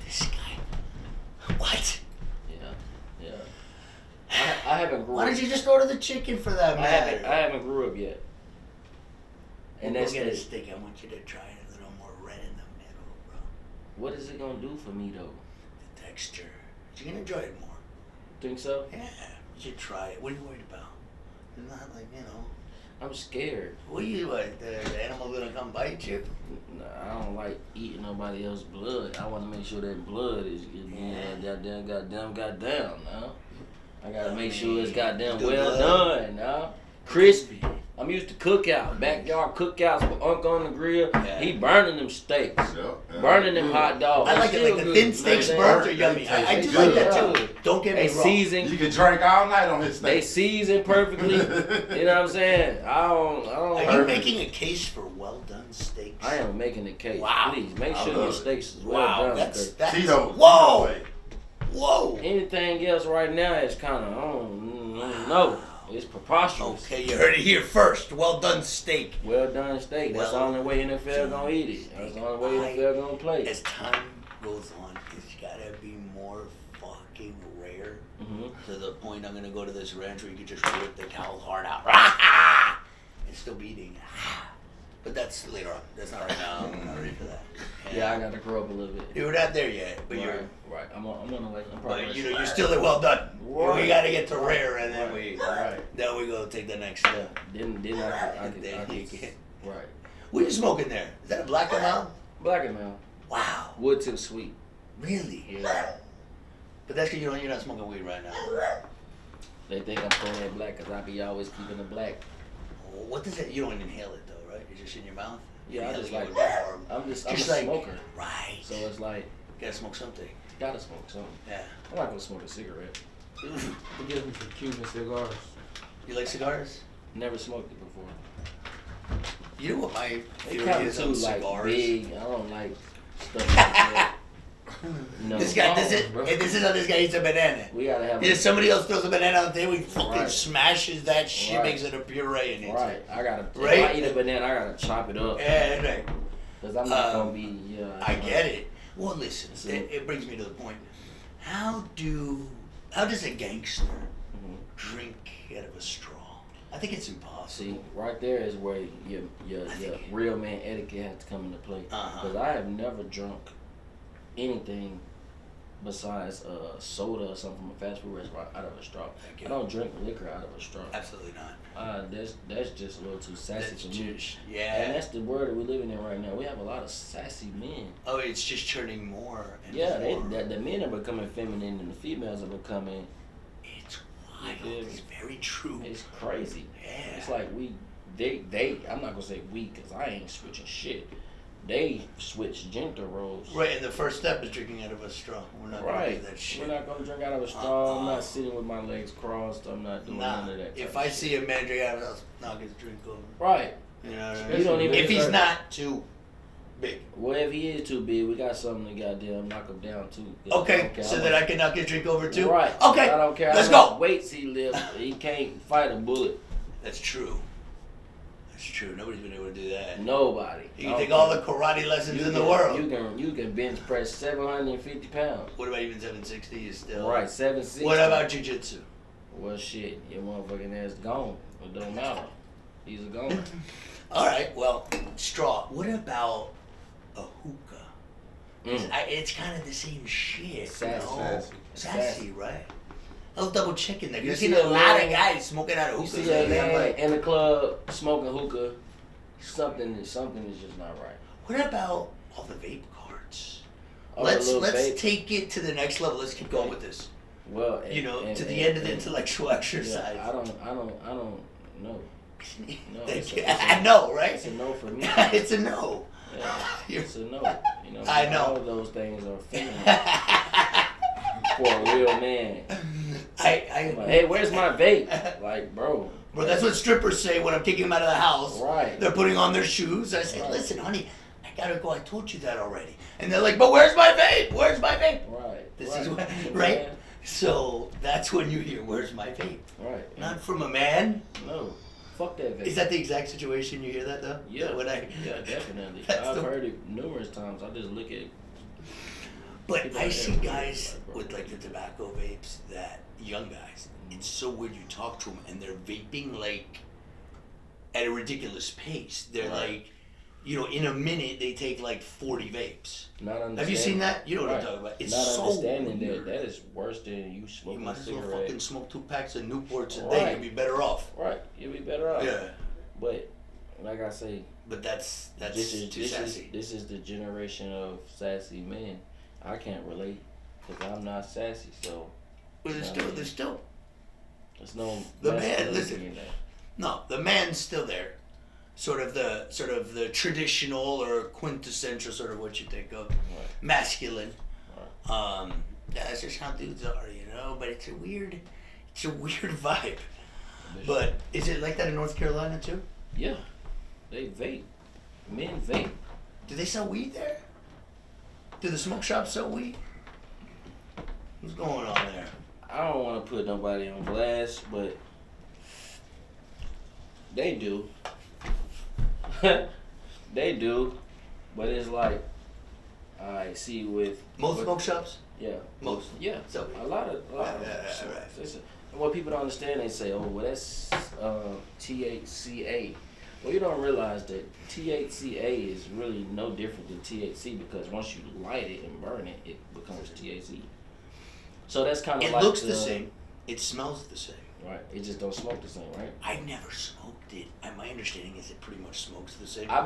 This guy. What? Yeah. I haven't grew Why up. don't you just order the chicken for that matter? I haven't grew up yet. And We'll that's get a the, steak. I want you to try it a little more red in the middle, bro. what is it gonna do for me though? The texture. You're gonna enjoy it more. Think so? Yeah. You should try it. What are you worried about? It's not like, I'm scared. What the animal gonna come bite you? Nah, I don't like eating nobody else's blood. I want to make sure that blood is goddamn. Now I gotta make sure it's goddamn Good well blood. done. Now crispy. I'm used to cookout, backyard cookouts with Uncle on the grill. Yeah. He burning them steaks, Yeah. burning them hot dogs. I like it, Still like the good. thin steaks Man, burnt are they yummy. I taste do good. like that Yeah. too. Don't get me They wrong. season. You can drink all night on his They steak. season perfectly. You know what I'm saying? I don't. Are you Perfect. making a case for well done steaks? I am making the case. Wow. Please make I sure love your it. steaks is well Wow, done. that's because Tito. Whoa! Whoa! anything else right now is kind of I don't know. It's preposterous. Okay, you heard it here first. Well done steak. Well done steak. That's the Well only way NFL gonna eat it. That's the only way NFL gonna play. As time goes on, it's gotta be more fucking rare. Mhm. To the point I'm gonna go to this ranch where you can just rip the cow's heart out and still be eating. But that's later on. That's not right now. I'm not ready for that. Yeah, I gotta grow up a little bit. You're not there yet, but you're. Right. I'm on the way. I'm probably. But you're still at well done. Right. We gotta get to rare, and then Right. then we go take the next Yeah. step. Then I Then you can. get- Right. What are you smoking there? Is that a black amount? Black and Mount. Wow, Wood tip sweet. really? Yeah. But that's because you're not smoking weed right now. They think I'm throwing that black because I be always keeping it black. What does it? You don't inhale it though, right? It's just in your mouth. Yeah, I Inhaling just it like. would be hard. I'm Just a like- smoker. Right. So it's like Gotta smoke something. gotta smoke something. Yeah. I'm not gonna smoke a cigarette. Forgive me for Cuban cigars. You like cigars? Never smoked it before. You know what my They theory kind of is too on like cigars? big. I don't like stuff like that. No. This guy, bro. this is how this guy eats a banana. We gotta have. If somebody else throws a banana on the table, he fucking Right. smashes that shit, Right. makes it a puree and eats Right. it. I gotta. Right? If I eat a banana, I gotta chop it up. Yeah, right. Cause I'm not gonna be. Yeah. I get it. Well, listen, So- it brings me to the point. How does a gangster Mhm. drink out of a straw? I think it's impossible. See, right there is where your I think- real man etiquette has to come into play. Uh-huh. Because I have never drunk anything besides soda or something from a fast food restaurant out of a straw. Thank you. I don't drink liquor out of a straw. Absolutely not. That's just a little too sassy That's for me. just, And yeah. that's the world that we're living in right now. We have a lot of sassy men. Oh, it's just turning more and Yeah, more. the men are becoming feminine and the females are becoming. It's wild. Yeah. It's very true. It's crazy. Yeah. It's like they. I'm not gonna say we, cause I ain't switching shit. They switch gender roles. Right, and the first step is drinking out of a straw. We're not gonna do that shit. We're not gonna drink out of a straw. I'm not sitting with my legs crossed. I'm not doing Nah, none of that. if type I of see a man drink out of a straw, knock his drink over. right. You know what I You mean? don't even If he's deserve- not too big. Well, if he is too big, we got something to goddamn knock him down too. 'Cause I Okay, don't care so how that much- I can knock his drink over too? Right. Okay, I don't care let's how much go. weights he lifts. He can't fight a bullet. That's true. That's true. Nobody's been able to do that. Nobody. You can take all the karate lessons in the world. You can bench press 750 pounds. What about even 760 is still... Right, 760. What about jiu-jitsu? Well, shit, your motherfucking ass gone. It don't matter. He's a goner. All right, well, straw. What about a hookah? Mm. It's kind of the same shit. Sassy. You know? Sassy, right? I was double checking that. You I've see seen a a lot of man- guys smoking out of You hookahs. see a lately. I'm man like, in the club smoking hookah, something is just not right. what about all the vape cards? All the little Let's vape- take it to the next level. Let's keep going with this. Well, You know, and- to the and- end of the and- intellectual exercise. Yeah, I don't know. No, Thank it's you. a- it's a- I know, right? It's a no for me. It's a no. Yeah, You're- it's a no. You know, I know. all of those things are feminine for a real man. I'm like, hey, where's my vape? Like, bro. Bro, that's what strippers say when I'm kicking them out of the house. Right. They're putting on their shoes. I say, Right. listen, honey, I gotta go. I told you that already. And they're like, but where's my vape? Where's my vape? Right. This right. is what, You know right? what So that's when you hear, "Where's my vape?" Right. Not from a man. No. Fuck that vape. Is that the exact situation you hear that though? Yeah. Yeah, Definitely. I've heard it numerous times. I just look at. But I see guys with like the tobacco vapes, that young guys. It's so weird. You talk to them and they're vaping like at a ridiculous pace. They're like, in a minute they take like 40 vapes. Have you seen that? You know what I'm talking about. It's not so understanding weird. that is worse than you smoking You might a as well cigarette. fucking smoke 2 packs of Newports a day. You'd be better off. Right, you'd be better off. Yeah. But like I say, that's too sassy. This is the generation of sassy men. I can't relate because I'm not sassy. So. But there's still. There's no. The man, listen. No, the man's still there. Sort of the traditional or quintessential sort of what you think of masculine. Right. That's just how dudes are, But it's a weird vibe. But is it like that in North Carolina too? Yeah, they vape. Men vape. Do they sell weed there? Do the smoke shops sell weed? What's going on there? I don't want to put nobody on blast, but they do. They do, but it's like I see with most smoke shops. Yeah, most. Yeah, so a lot of. Right. What people don't understand, they say, "Oh, well, that's THCA." Well, you don't realize that THCA is really no different than THC because once you light it and burn it, it becomes THC. So that's kind of like. It looks the same. It smells the same. Right. It just don't smoke the same, right? I've never smoked it. My understanding is it pretty much smokes the same. I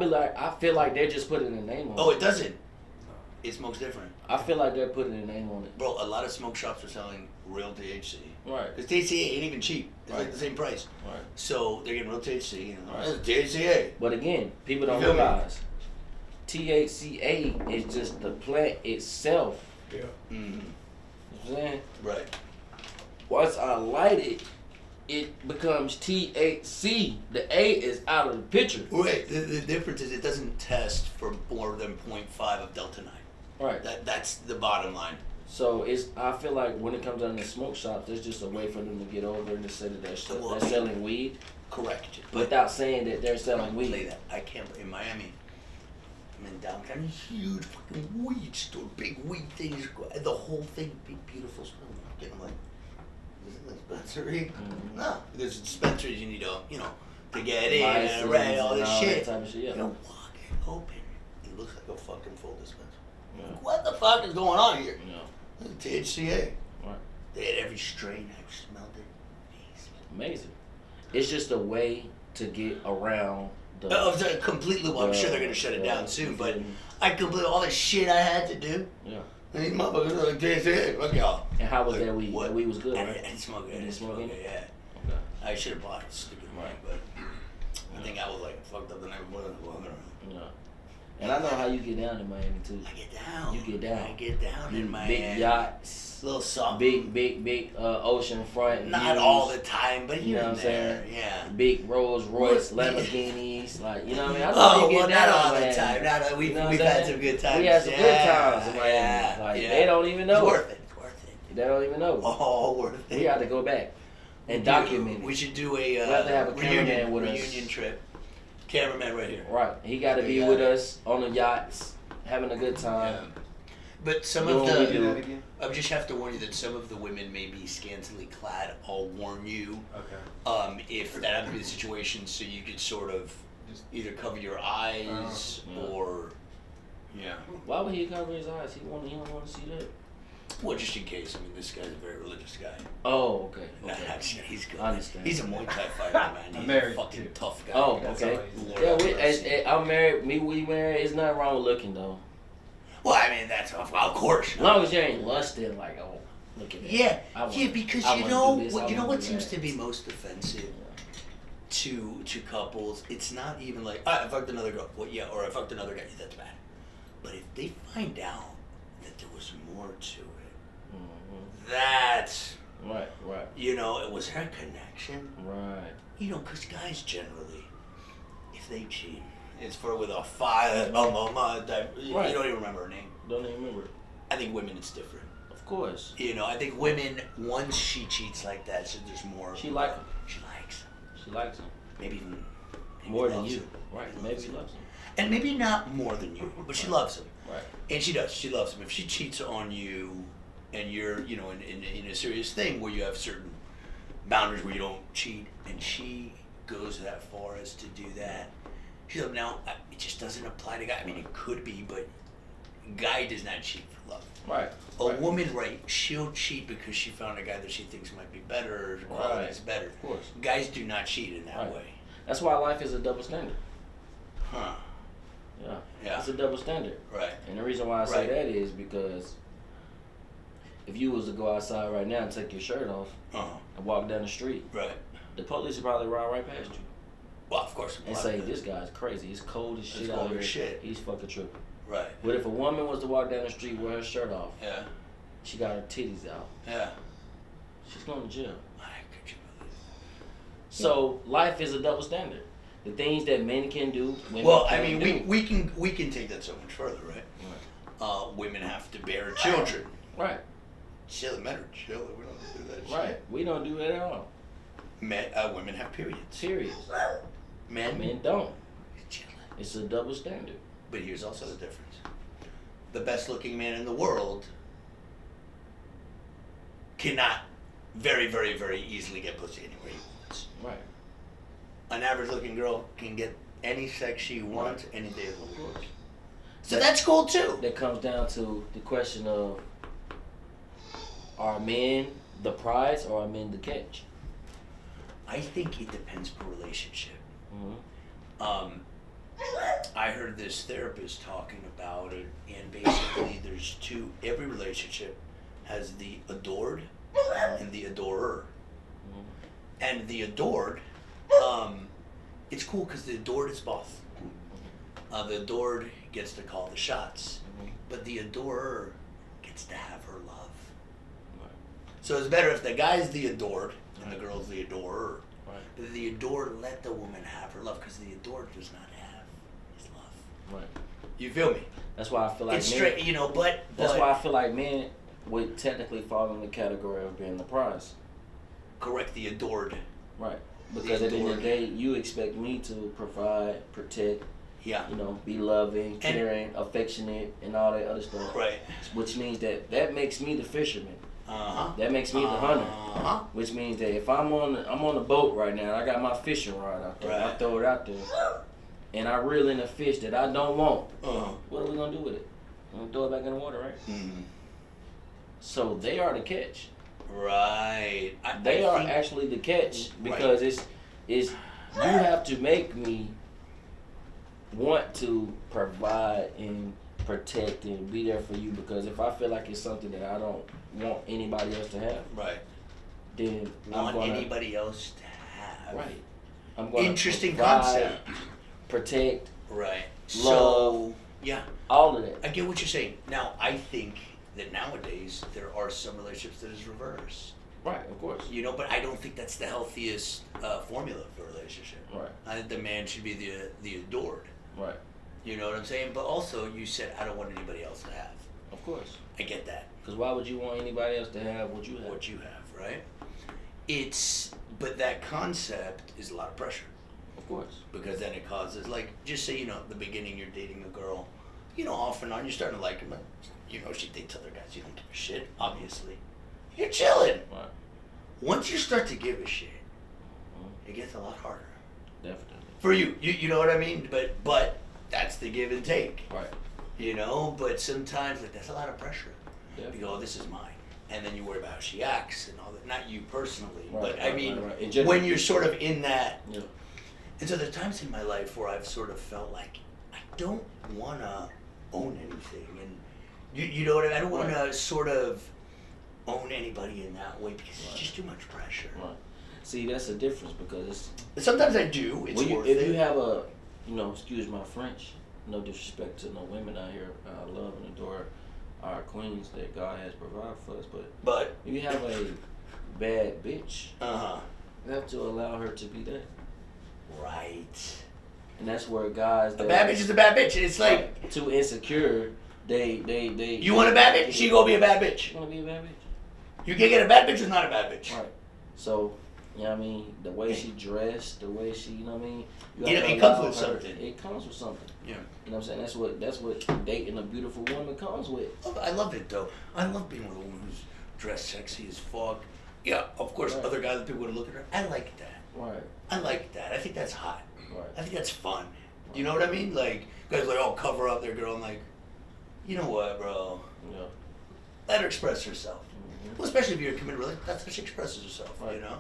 feel like they're just putting a name on it. Oh, it doesn't. It smokes different. I feel like they're putting a name on it. Bro, a lot of smoke shops are selling real THC. Right. Because THC ain't even cheap. It's like the same price. Right. So they're getting real THC. Right. It's THCA. But again, people don't realize THCA is just the plant itself. Yeah. Mm-hmm. You know what I'm saying? Right. Once I light it, it becomes THC. The A is out of the picture. Right. The difference is it doesn't test for more than 0.5 of Delta 9. Right. That's the bottom line. So I feel like when it comes down to smoke shops, there's just a way for them to get over and to say that they're selling weed. Correct. Without saying that they're selling weed. Play that. I can't. In Miami, I'm in downtown, huge fucking weed store, big weed things, the whole thing, big beautiful store. I'm getting like, is it a dispensary? Mm-hmm. No, there's dispensaries you need to get in and array all this shit. Type of shit, yeah. Walk it open. It looks like a fucking full dispensary. Yeah. Like, what the fuck is going on here? Yeah. THCA. Right. They had every strain. I smelled it. Amazing. It's just a way to get around the. Completely. Well, I'm sure they're gonna shut it down soon. But I completely all the shit I had to do. Yeah. These motherfuckers are like THCA. Look y'all. And how was that weed? That weed was good, right? I didn't smoke it. I didn't smoke it. Yeah. Okay. I should have bought it. Stupid. Right. But I think I was like fucked up the night before. Yeah. And I know how you get down in Miami too. I get down. You get down. I get down in Miami. Big yachts. Little soft. Big ocean front. Not views. all the time, but you know what I'm saying. Yeah. Big Rolls Royce, Lamborghinis, like you know what I mean. I know you get down not all the time. Not we've had some good times. We had some good times in Miami. They don't even know. It's worth it. It's worth it. They don't even know. Oh, worth it. We have to go back and document it. We should do a we have to have a cameraman with us. Reunion trip. Cameraman right here. Right. He got to be with us on the yachts, having a good time. Yeah. But some of the, I just have to warn you that some of the women may be scantily clad. I'll warn you. Okay. If that happens to be the situation, so you could sort of either cover your eyes or, yeah. Why would he cover his eyes? He don't want to see that. Well, just in case. I mean, this guy's a very religious guy. Oh, okay. He's good. I understand. He's a Muay Thai fighter, man. He's a fucking tough guy. Oh, okay. Yeah, I'm married. We married. There's nothing wrong with looking though. Well, I mean, that's of course. As long as you ain't lusting, like, oh, look at that. Yeah, because you know what seems to be most offensive to couples. It's not even like I fucked another girl. Well, yeah, or I fucked another guy. That's bad. But if they find out that there was more to it, that's right. It was her connection. Right. Because guys generally, if they cheat. It's with a fire, type. You don't even remember her name. Don't even remember. I think women, it's different. Of course. You know, I think women, once she cheats like that, so there's more. She likes him. She likes him. She likes him. Maybe even more than loves you. him. Right. Maybe she loves him. And maybe not more than you, but she loves him. Right. And she does. She loves him. If she cheats on you, and you're, you know, in a serious thing where you have certain boundaries where you don't cheat, and she goes that far as to do that, she's like, now it just doesn't apply to guy. I mean, it could be, but guy does not cheat for love. Right. A woman, right? She'll cheat because she found a guy that she thinks might be better, or quality is better. Of course. Guys do not cheat in that way. That's why life is a double standard. Huh. Yeah. Yeah. It's a double standard. Right. And the reason why I say that is because if you was to go outside right now and take your shirt off and walk down the street, right, the police would probably ride right past you. Well, of course. And say, this guy's crazy. He's cold as shit out here. He's fucking tripping. Right. But if a woman was to walk down the street with her shirt off, yeah, she got her titties out, yeah, she's going to jail. Could you believe it? So life is a double standard. The things that men can do, women well, I can't mean, do. we can take that so much further, right? Women have to bear children. Right. Chill, men are chill. We don't do that shit. Right. We don't do that at all. Women have periods. Periods. Men don't. It's a double standard. But here's also the difference. The best looking man in the world cannot very, very, very easily get pussy anywhere he wants. Right. An average looking girl can get any sex she wants any day of the week. So That- that's cool too. That comes down to the question of, are men the prize or are men the catch? I think it depends per relationship. Mm-hmm. I heard this therapist talking about it, and basically there's every relationship has the adored and the adorer. Mm-hmm. And the adored, it's cool because the adored is both. The adored gets to call the shots, but the adorer gets to have her love. Right. So it's better if the guy's the adored and the girl's the adorer. Right. But the adored let the woman have her love because the adored does not have his love. Right. You feel me? That's why I feel like It's men, straight, you know, but that's why I feel like men would technically fall in the category of being the prize. correct, the adored. Right. Because at the end of the day, you expect me to provide, protect, Yeah. you know, be loving, caring, affectionate, and all that other stuff. Right. Which means that makes me the fisherman. That makes me the hunter. Which means that if I'm on the boat right now, and I got my fishing rod out there. I throw it out there, and I reel in a fish that I don't want. What are we gonna do with it? We're gonna throw it back in the water, right? Mm-hmm. So they are the catch. Right. They are actually the catch because it's you have to make me want to provide and protect and be there for you, because if I feel like it's something that I don't want anybody else to have, right, then want anybody else to have. Right. I'm going Interesting to provide, concept. Protect. Right. Love. So yeah, all of that. I get what you're saying. Now I think that nowadays there are some relationships that is reverse. Right, of course. You know, but I don't think that's the healthiest formula for a relationship. Right. I think the man should be the adored. Right. You know what I'm saying? But also, you said I don't want anybody else to have. Of course. I get that. Because why would you want anybody else to have what you have? What you have, right? But that concept is a lot of pressure. Of course. Because then it causes, like, just say, you know, at the beginning you're dating a girl, you know, off and on, you're starting to like her, but, you know, she dates other guys, you don't give a shit, obviously. You're chilling. Right. Once you start to give a shit, it gets a lot harder. Definitely. For you. You know what I mean? But that's the give and take. Right. You know, but sometimes, like, that's a lot of pressure. Definitely. You go, oh, this is mine. And then you worry about how she acts and all that. Not you personally, Right, but right, I mean, right. when you're sort of in that. Yeah. And so there are times in my life where I've sort of felt like I don't want to own anything. And you know what I mean? I don't want to sort of own anybody in that way because it's just too much pressure. Right. See, that's the difference, because it's... Sometimes I do. It's worth it. If you have a, you know, excuse my French, no disrespect to no women out here, I love and adore our queens that God has provided for us, but if you have a bad bitch, you have to allow her to be that. Right. And that's where guys... A bad bitch is a bad bitch. It's like... Too insecure they. You want a bad bitch? She gonna be a bad bitch. You wanna be a bad bitch? You can get a bad bitch or not a bad bitch. Right. So, you know what I mean? The way she dressed, the way she, you know what I mean? It comes with something. It comes with something. Yeah. You know what I'm saying? That's what dating a beautiful woman comes with. I love it though. I love being with a woman who's dressed sexy as fuck. Yeah, of course, Right. other guys that people would look at her. I like that. Right. I like that. I think that's hot. Right. I think that's fun. You know what I mean? Like, guys like, oh, cover up their girl. I'm like, you know what, bro? Yeah. Let her express herself. Mm-hmm. Well, especially if you're a committed relationship, that's how she expresses herself, Right. you know?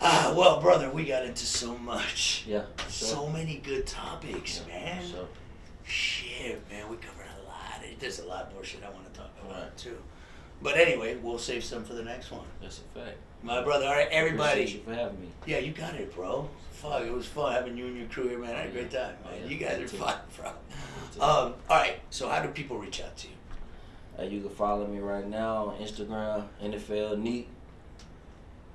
Well, brother, we got into so much. Yeah. So many good topics, man. So, Shit, man, we covered a lot. There's a lot more shit I want to talk about, Right. too. But anyway, we'll save some for the next one. that's a fact. My brother, all right, everybody. Appreciate you for having me. Yeah, you got it, bro. Fuck, it was fun having you and your crew here, man. I had a great time, man. Yeah, You guys me are too. fun, bro. Me too. All right, so how do people reach out to you? You can follow me right now on Instagram, NFL Neat,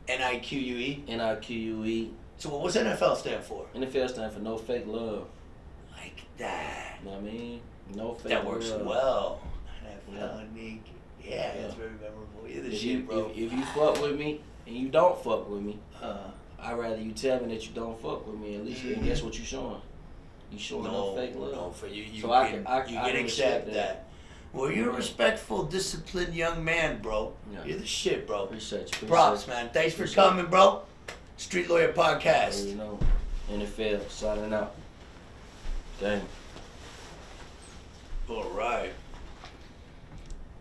NIQUE? NIQUE. So what does NFL stand for? NFL stands for No Fake Love. Like that. You know what I mean? No fake That works love. well. Yeah. NFL Neat. Yeah, that's very memorable. You're the If shit, you, bro. if you fuck with me and you don't fuck with me, Uh, I'd rather you tell me that you don't fuck with me. At least, and guess what you showing? You showing no fake love. No, for you So can, I you can can accept respect that. Well, you're a respectful, disciplined young man, bro. Yeah. You're the shit, bro. Appreciate you. Props, man. Thanks for coming, bro. Street Lawyer Podcast. You know, NFL signing out. Gang.